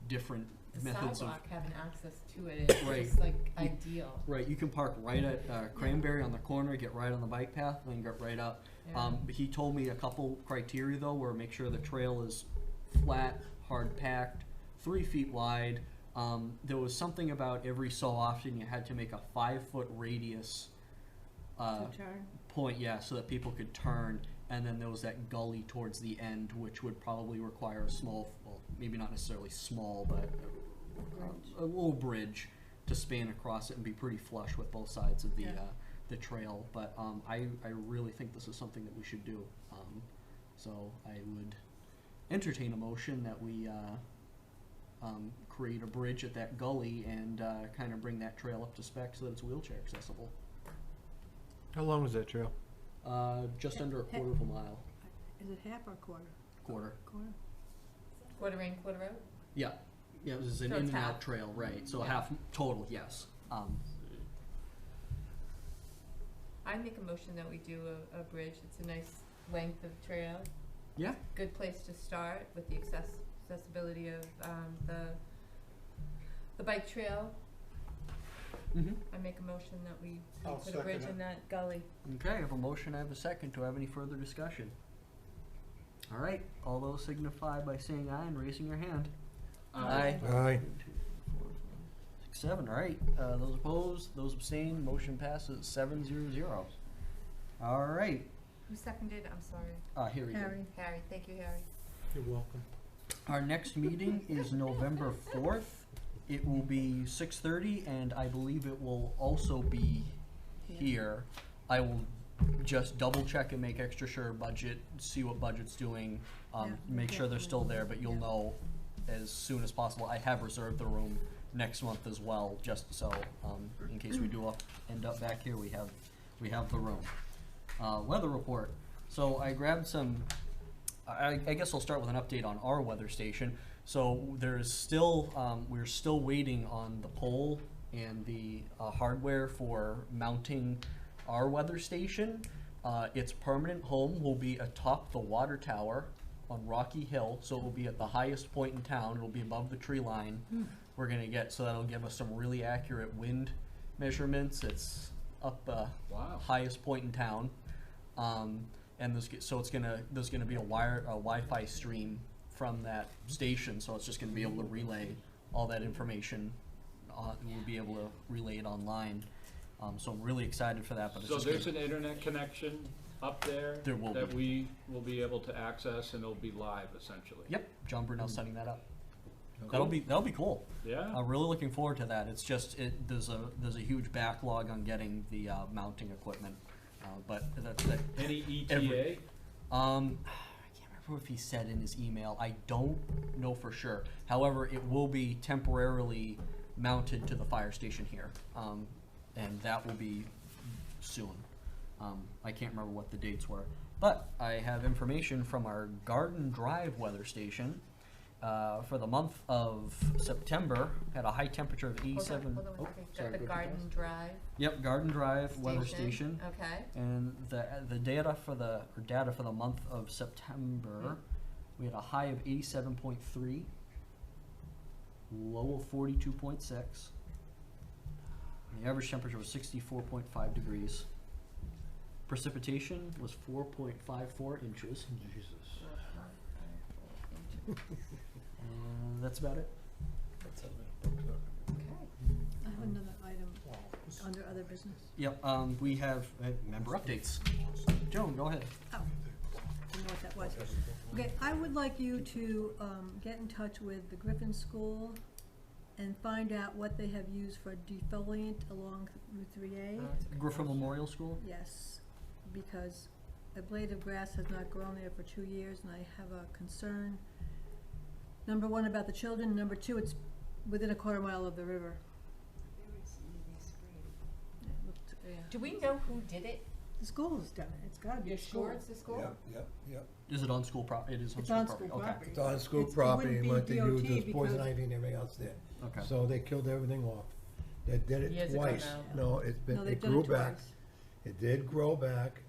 different The methods of. sidewalk, having access to it is Right. just like ideal. Right, you can park right at Cranberry on the corner, get right on the bike path, then get right up. Yeah. He told me a couple criteria though, where make sure the trail is flat, hard packed, 3 feet wide. There was something about every so often you had to make a 5-foot radius To turn. point, so that people could turn. And then there was that gully towards the end, which would probably require a small, well, maybe not necessarily small, but a little bridge to span across it and be pretty flush with both sides of the trail. But I really think this is something that we should do. So I would entertain a motion that we create a bridge at that gully and kind of bring that trail up to spec so that it's wheelchair accessible. How long is that trail? Just under a quarter of a mile. Is it half or quarter? Quarter. Quarter? Quarter in, quarter out? Yeah, it was an So in it's and out half. trail, right? So Yeah. half total, yes. I make a motion that we do a bridge. It's a nice length of trail. Yeah. Good place to start with the accessibility of the bike trail. Mm-hmm. I make a motion that we I'll put a bridge second in it. that gully. Okay, I have a motion, I have a second. Do I have any further discussion? All right, all those signify by saying aye and raising your hand. Aye. Aye. 6, 7, all right. Those opposed, those abstained, motion passes 7-0-0. All right, Who seconded? I'm sorry. here we go. Harry. Harry. Thank you, Harry. You're welcome. Our next meeting is November 4th. It will be 6:30, and I believe it will also be here. I will just double check and make extra sure budget, see what budget's doing, Yeah, make sure they're still there, but you'll yeah. know as soon as possible. I have reserved the room next month as well, just so, in case we do end up back here, we have the room. Weather report. So I grabbed some, I guess I'll start with an update on our weather station. So there's still, we're still waiting on the pole and the hardware for mounting our weather station. Its permanent home will be atop the water tower on Rocky Hill, so it will be at the highest point in town. It'll be above the tree line. We're gonna get, so that'll give us some really accurate wind measurements. It's up Wow. highest point in town. And there's gonna be a Wi-Fi stream from that station, so it's just gonna be able to relay all that information. We'll be able to relay it online. So I'm really excited for that. But it's So just there's gonna, an internet connection up there? There will that be. we will be able to access, and it'll be live essentially? Yep, John Brunel's setting that up. Cool. That'll be cool. Yeah? I'm really looking forward to that. It's just there's a huge backlog on getting the mounting equipment, but that Any ETA? I can't remember if he said in his email. I don't know for sure. However, it will be temporarily mounted to the fire station here, and that will be soon. I can't remember what the dates were, but I have information from our Garden Drive weather station. For the month of September, had a high temperature of 87. Hold on one second. sorry, The go too Garden fast. Drive Yep, Garden Drive weather station. Okay. And the data for the month of September, we had a high of 87.3, low of 42.6. The average temperature was 64.5 degrees. Precipitation was 4.54 inches. Jesus. And that's about it. Okay. I have another item under other business. Yep, we have member updates. Joan, go ahead. Oh, didn't know what that was. Okay, I would like you to get in touch with the Griffin School and find out what they have used for defoliant along Route 3A. Griffin Memorial School? Yes, because a blade of grass has not grown there for 2 years, and I have a concern. Number one, about the children. Number two, it's within a quarter mile of the river. It looked, yeah. Do we know who did it? The school has done it. It's gotta be You're a school. sure it's the school? Yep. Is it on school property? It is on It's school on property. school Okay. property. It's on school It property, wouldn't and what be they used DOT is poison because- ivy and everything else there. Okay. So they killed everything off. They did it Years ago twice. now. No, it's been, No, it they've done grew it back. twice. It did grow back,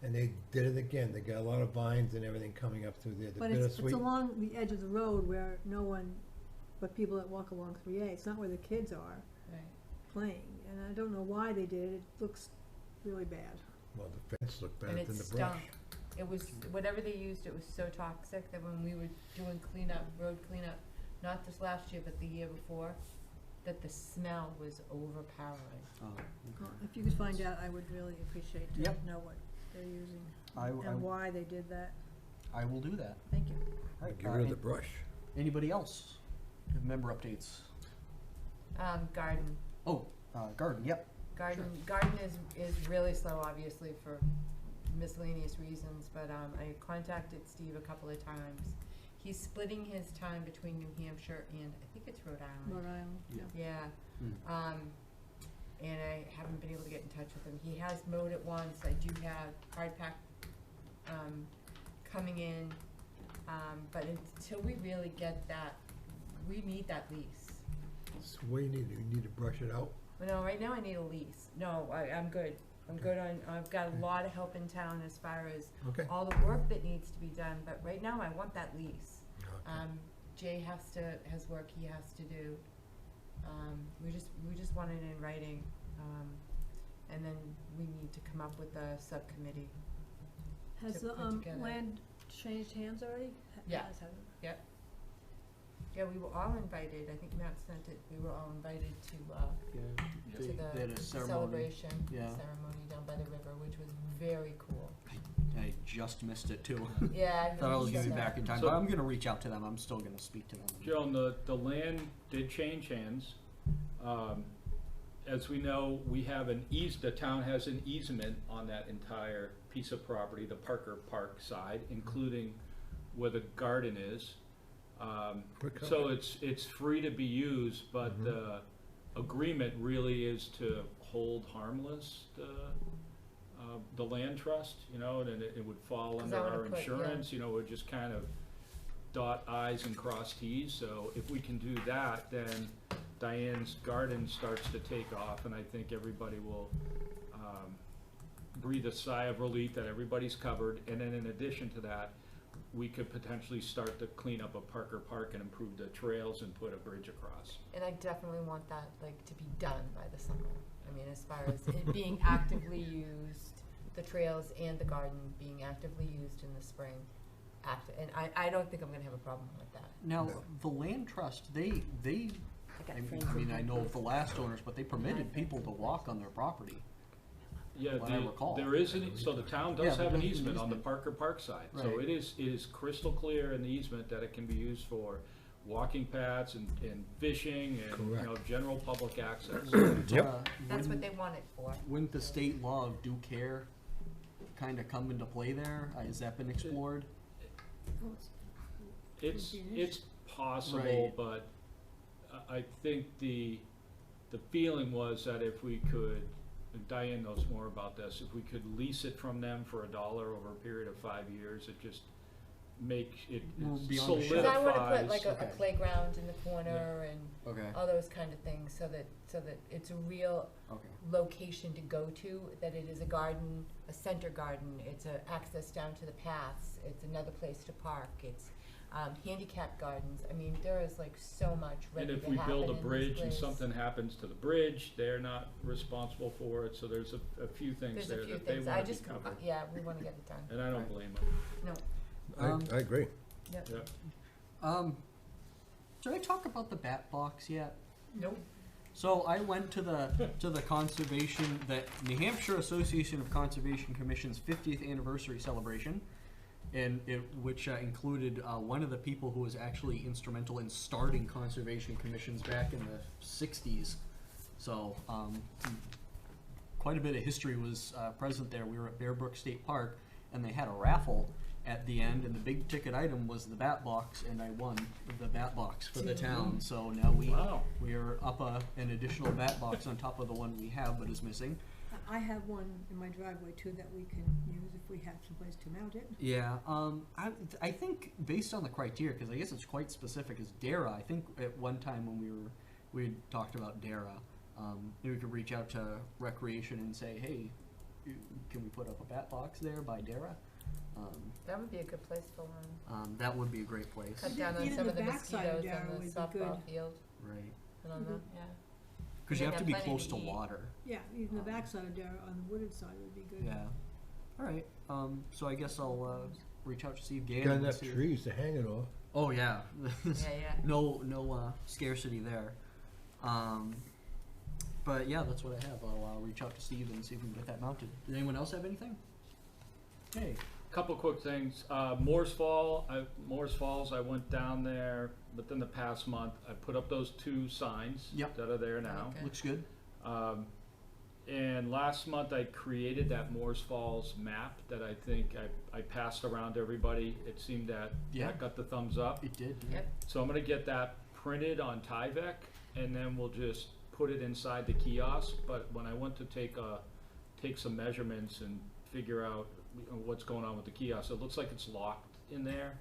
and they did it again. They got a lot of vines and everything coming up through there. The But it's bittersweet. along the edge of the road where no one but people that walk along 3A. It's not where the kids are Right. playing, and I don't know why they did it. It looks really bad. Well, the fence looked better And it than the brush. stunk. It was, whatever they used, it was so toxic that when we were doing cleanup, road cleanup, not this last year, but the year before, that the smell was overpowering. Oh, Well, okay. if you could find out, I would really appreciate to Yep. know what they're using I and why they did that. will do that. Thank you. Right, Get rid of the brush. Anybody else? Member updates? Garden. Oh, garden, yep. Garden is really slow, obviously, for miscellaneous reasons, but, I contacted Steve a couple of times. He's splitting his time between New Hampshire and, I think it's Rhode Island. Rhode Island. Yeah. Yeah, Mm. and I haven't been able to get in touch with him. He has mowed it once. I do have hard pack, coming in, but until we really get that, we need that lease. So what do you need to brush it out? Well, no, right now I need a lease. No, I'm good. I'm good on, I've got a lot of help in town as far as Okay. all the work that needs to be done, but right now I want that lease. Okay. Jay has work he has to do. We just want it in writing, and then we need to come up with a subcommittee. Has To the put together. land changed hands already? Yeah. Has, hasn't it? Yeah, we were all invited, I think Matt sent it, we were all invited to Yeah, the they had a ceremony. celebration, Yeah. ceremony down by the river, which was very cool. I just missed it too. Yeah, I Thought I was gonna be said back in time, So- but I'm gonna reach out to them. I'm still gonna speak to them. Joan, the land did change hands. As we know, we have the town has an easement on that entire piece of property, the Parker Park side, including where the garden is. Quick So comment. it's free to be used, but Mhm. the agreement really is to hold harmless the land trust, and it would fall 'Cause under I wanna our put- yeah. insurance, we'd just kind of dot i's and cross t's. So if we can do that, then Diane's garden starts to take off, and I think everybody will breathe a sigh of relief that everybody's covered. And then in addition to that, we could potentially start to clean up a Parker Park and improve the trails and put a bridge across. And I definitely want that, to be done by the summer. I mean, as far as it being actively used, the trails and the garden being actively used in the spring. And I don't think I'm gonna have a problem with that. Now, No. the land trust, they, I got I friends mean, that I have know of those. the last owners, but they permitted people to walk on their property. Yeah, What I recall. there is so the town Yeah, does but have an there's an easement on the easement. Parker Park side. So Right. it is crystal clear in the easement that it can be used for walking paths and fishing and, Correct. general public access. Yep. That's what they want it for. Wouldn't the state law of due care kinda come into play there? Has that been explored? Oh, It's possible, Right. but I think the feeling was that if we could, and Diane knows more about this, if we could lease it from them for $1 over a period of 5 years, it just make it Well, beyond the solidifies. Cause I wanna put like a Okay. playground in the corner and Okay, all those kind of things, so that it's a real okay. location to go to, that it is a garden, a center garden, it's a access down to the paths, it's another place to park, it's, handicap gardens. I mean, there is so much And ready if to we happen build a in this bridge and place. something happens to the bridge, they're not responsible for it, so there's a few things There's there a few that they things, wanna be covered. yeah, we wanna get it done. And I don't Right. blame them. No, I agree. yep. Yeah. Did I talk about the bat box yet? Nope. So I went to the conservation, the New Hampshire Association of Conservation Commission's 50th anniversary celebration, and which included one of the people who was actually instrumental in starting conservation commissions back in the 60s. So quite a bit of history was present there. We were at Bear Brook State Park, and they had a raffle at the end, and the big ticket item was the bat box, and I won the bat box for the town. So now Wow. we are up an additional bat box on top of the one we have, but is missing. I have one in my driveway too that we can use if we have someplace to mount it. Yeah, I think based on the criteria, because I guess it's quite specific, is DARA. I think at one time when we had talked about DARA, we could reach out to Recreation and say, hey, can we put up a bat box there by DARA? That would be a good place for one. That would be a great place. Cut down on Even some the of the backside of mosquitoes Darrow on would the be softball good. field Right. and on the, yeah. Because you They'd have to be plenty close to eat. water. Yeah, even the Um, backside of Darrow on the wooded side would be good. Yeah. All right. So I guess I'll reach out to Steve Gannon. Got and enough see- trees to hang it off. Oh yeah. Yeah, yeah. No scarcity there. But yeah, that's what I have. I'll reach out to Steve and see if we can get that mounted. Did anyone else have anything? Hey. Couple quick things. Moore's Falls, I went down there within the past month. I put up those 2 signs Yep. that are there now. Okay. Looks good. And last month I created that Moore's Falls map that I think I passed around to everybody. It seemed that Yeah. that got the thumbs up. It did. Yep. So I'm gonna get that printed on Tyvek, and then we'll just put it inside the kiosk. But when I went to take some measurements and figure out what's going on with the kiosk, it looks like it's locked in there.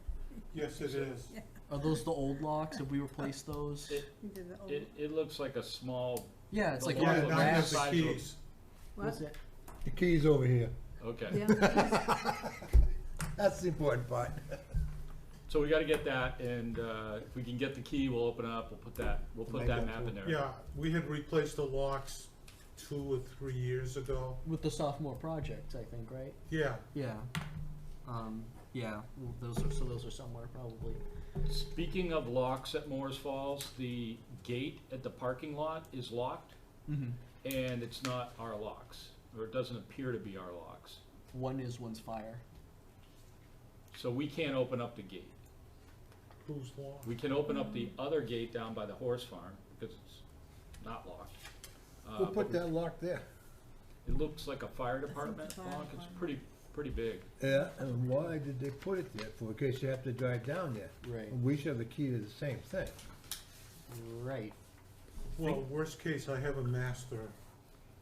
Yes, it is. Are those the old locks? Have we replaced those? You did the old- It looks like a small, Yeah, it's like the a lock Yeah, little looks now like has the glass. the size of a- keys. What's What? it? The key's over here. Okay. Yeah. That's the important part. So we gotta get that, and if we can get the key, we'll open it up, we'll put that Make map that in there. Yeah, we had replaced the locks 2 or 3 years ago. With the sophomore project, I think, right? Yeah, Yeah. Yeah. Well, those are somewhere probably. Speaking of locks at Moore's Falls, the gate at the parking lot is locked, Mm-hmm. and it's not our locks, or it doesn't appear to be our locks. One is, one's fire. So we can't open up the gate. who's lost? We can open up the other gate down by the horse farm, because it's not locked. We'll but put that lock there. It looks like a fire think department the fire lock, it's department. pretty big. Yeah, and why did they put it there? For, in case you have to drive down there. Right. We should have the key to the same thing. Right. Well, worst case, I have a master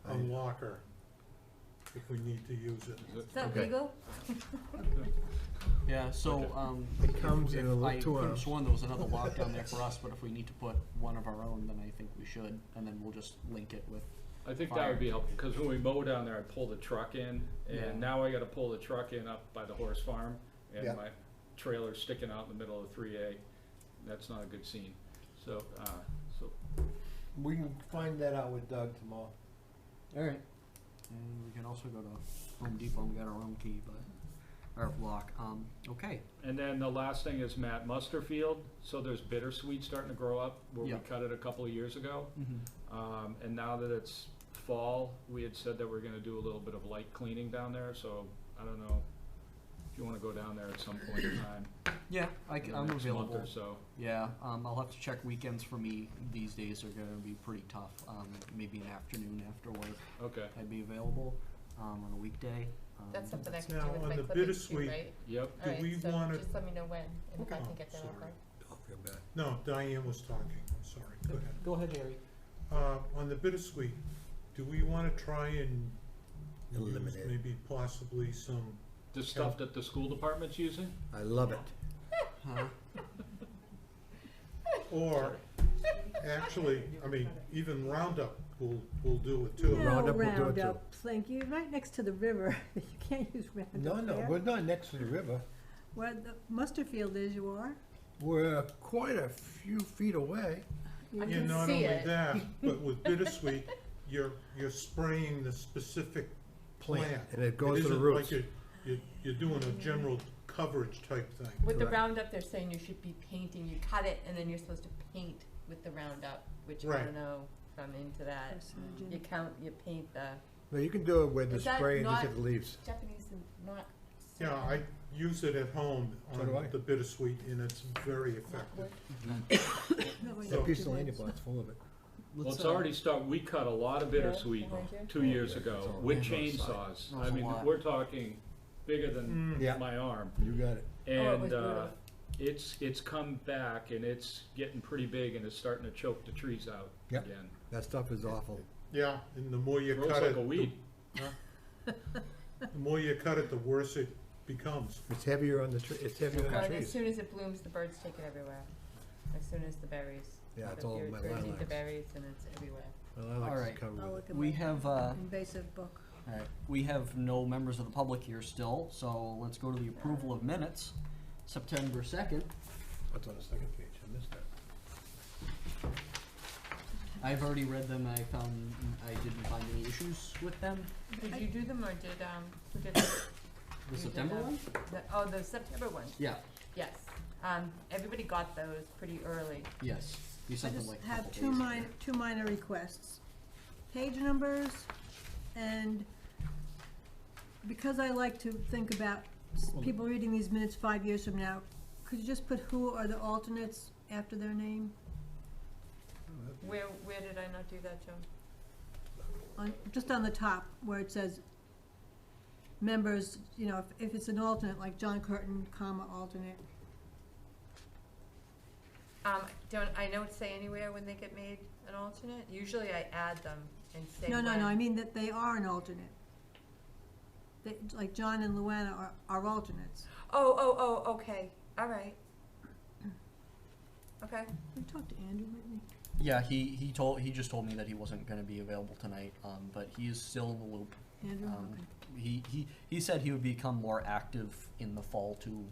I- unlocker if we need to use it. Is Is that Okay. legal? Yeah. So Okay. It comes in a I little 2 could have hours. sworn there was another lock down there for us, but if we need to put one of our own, then I think we should, and then we'll just link it with. I think that would be helpful, because when we mow down there, I pull the truck in, Yeah. and now I gotta pull the truck in up by the horse farm, and Yeah. my trailer's sticking out in the middle of 3A. That's not a good scene. So, We can find that out with Doug tomorrow. All right. And we can also go to Home Depot. We got our own key, but our lock. Okay. and then the last thing is Matt Musterfield, so there's bittersweet starting to grow up, where we Yeah. cut it a couple of years ago. Mm-hmm. And now that it's fall, we had said that we're gonna do a little bit of light cleaning down there, so I don't know if you wanna go down there at some point in time. Yeah, in the I'm next available. month or so. Yeah, I'll have to check weekends for me. These days are gonna be pretty tough. Maybe an afternoon after work, Okay, I'd be available on a weekday. That's something I can Now, do with on my the clippings too, bittersweet- right? yep. Do Alright, we so wanna- just let me know when, and if I Okay. can get that Sorry. over. Don't feel bad. No, Diane was talking, I'm sorry, go ahead. Go ahead, Harry. On the bittersweet, do we wanna try and use Eliminate it. maybe possibly some, The stuff that the school department's using? I love it. Huh? or actually, I mean, even Roundup will do it too. No Roundup will do it too. Roundup, thank you, right next to the river, you can't use Roundup No, no, there. we're not next to the river. Where the Musterfield is, you are. We're quite a few feet away. I And can not see only it. that, but with bittersweet, you're spraying the specific plant. And it goes to the isn't roots. like you're doing a general coverage type thing. With the Correct. Roundup, they're saying you should be painting, you cut it, and then you're supposed to paint with the Roundup, which I Right. don't know if I'm into that. You paint the No, you can do it with the Is that spray and just not- hit the leaves. Japanese and not. Yeah, I use it at home So do I. on the bittersweet, and it's very effective. That piece of land you bought's full of it. Well, it's already we cut a lot of bittersweet behind you? 2 years ago It's all with right. chainsaws. That I was a mean, lot. we're talking bigger than Yeah. my arm. You got it. Oh, it And was brutal. it's come back, and it's getting pretty big, and it's starting to choke the trees out Yep. again. That stuff is awful. Yeah, and the more you Grows cut like it, a weed. the more you cut it, the worse it becomes. It's heavier on the tree, it's heavier on the And as trees. soon as it blooms, the birds take it everywhere. As soon as the berries. Yeah, it's The all my birds eat the lilacs. berries, and it's everywhere. Well, I like Alright. to cover I'll with look it. at We my have invasive book. Alright, we have no members of the public here still, so let's go to the approval of minutes, September 2nd. What's on the second page? I missed that. I've already read them, I didn't find any issues with them. Did you do them or did, who did them? The You did September them. one? The September ones, Yeah, yes. Everybody got those pretty early. yes, you I sent them just like a have couple days ago. two minor requests. Page numbers, and because I like to think about people reading these minutes 5 years from now, could you just put who are the alternates after their name? Where did I not do that, Joe? Just on the top, where it says members, you know, if it's an alternate, like John Curtin, comma, alternate. Don't I don't say anywhere when they get made an alternate? Usually I add them and say No, when. I mean that they are an alternate. They, like John and Luana are alternates. Oh, okay, all right. Okay. We talked to Andrew lately. Yeah, he just told me that he wasn't gonna be available tonight, but he is still in the loop. Andrew, okay. He said he would become more active in the fall to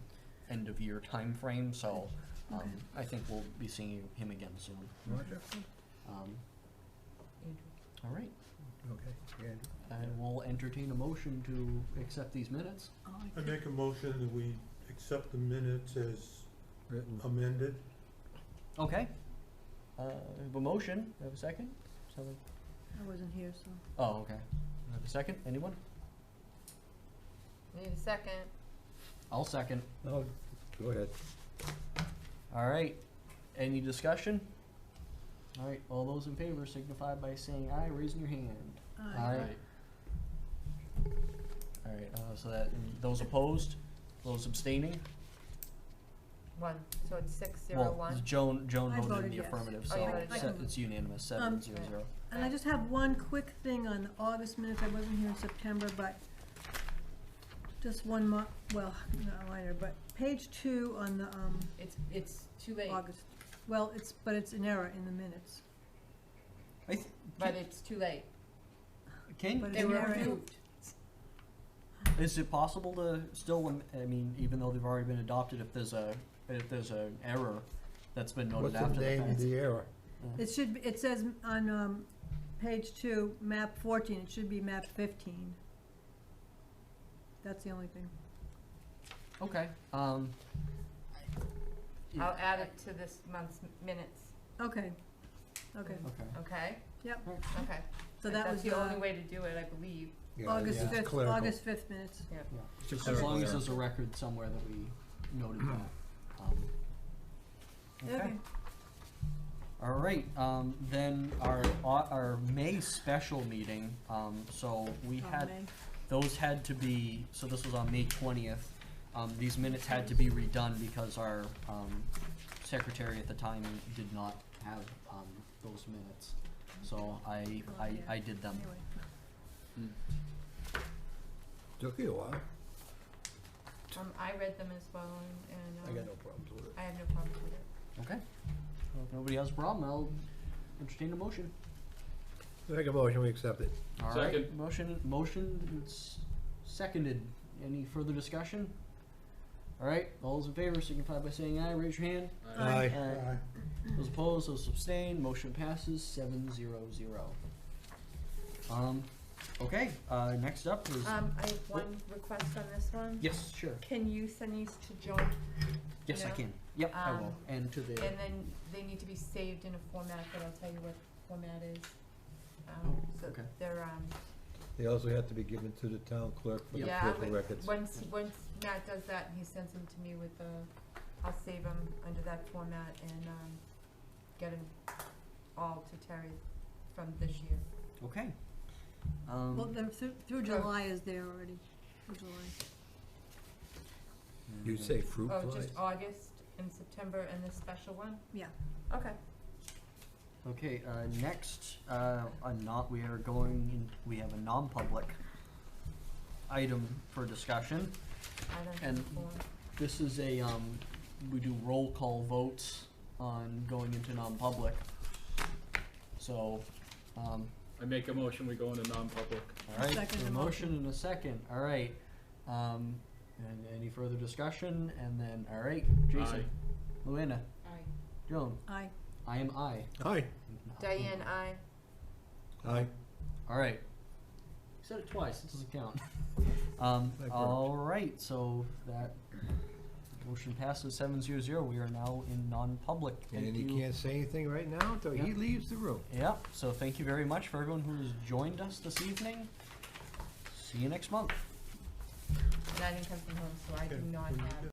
end of year time frame, so Okay. I think we'll be seeing him again soon. Roger? All right, Okay, Andrew. and we'll entertain a motion to accept these minutes. Oh, I make a motion that we accept the minutes as Written. amended. Okay. I have a motion. I have a second. Somebody? I wasn't here, so. Oh, okay. I have a second. Anyone? Need a second. I'll second. No, go ahead. All right. Any discussion? All right. All those in favor signify by saying aye, raising your hand. Aye. All right. So that those opposed, those abstaining. One, so it's 6-0-1. Well, Joan I voted in voted the yes. affirmative, Oh, so you voted se- yes. it's unanimous. 7-0-0. And I just have one quick thing on the August minutes. I wasn't here in September, but just one well, not minor, but page 2 on the, It's too late, August. Well, it's an error in the minutes. but it's too late. Can But They it's were an error. removed. is it possible to still? I mean, even though they've already been adopted, if there's an error that's been noted What's the after name of fact. the error? It should be, it says on, page 2, map 14, it should be map 15. That's the only thing. Okay. I'll add it to this month's minutes, Okay, okay. Okay. okay? Yep. Okay. So that was That's the only way to do it, I believe. Yeah, August yeah, it's 5th, clerical. August 5th minutes. Yeah. Just As long as clerical there's a record somewhere that we noted that. Okay. All right. Then our May special meeting. So we Oh, had. May. Those had to be, so this was on May 20th. These minutes had to be redone because our secretary at the time did not have those minutes. So I did them. Anyway. Took you a while. I read them as well, and, I got no problems with it. I have no problems with it. Okay. Well, if nobody has a problem, I'll entertain a motion. Make a motion, we accept it. All right. Second. Motion, it's seconded. Any further discussion? All right, all those in favor signify by saying aye, raise your hand. Aye. Aye. Those opposed, those abstained, motion passes 7-0-0. Okay, next up is, I have one request on this one. yes, sure. Can you send these to Joan? Yes, I No. can. Yep, I will. Um, And to the, And then they need to be saved in a format that I'll tell you what format is. Oh, So okay. they're, They also have to be given to the town clerk for the yeah, clerk of but records. once Matt does that and he sends them to me with I'll save them under that format and, get them all to Terry from this year. okay. Well, they're through July is there already, through July. You say fruit Oh, flies? just August and September and this special one? Yeah. Okay. Okay, next, we are we have a non-public item for discussion. I don't And have a form. This is we do roll call votes on going into non-public. So, I make a motion, we go into non-public. All right, Second a the motion motion. and a second, all right. And any further discussion, and then, all right, Jason, Luana, Aye. Joan, Aye. I am I. Aye. Diane, aye. Aye. All right. You said it twice, it doesn't count. That All right, so that motion passes 7-0. We are now in non-public. Thank And he you. can't say anything right now until he Yep. leaves the room. Yep, so thank you very much for everyone who has joined us this evening. See you next month. And I didn't come from home, so I do not have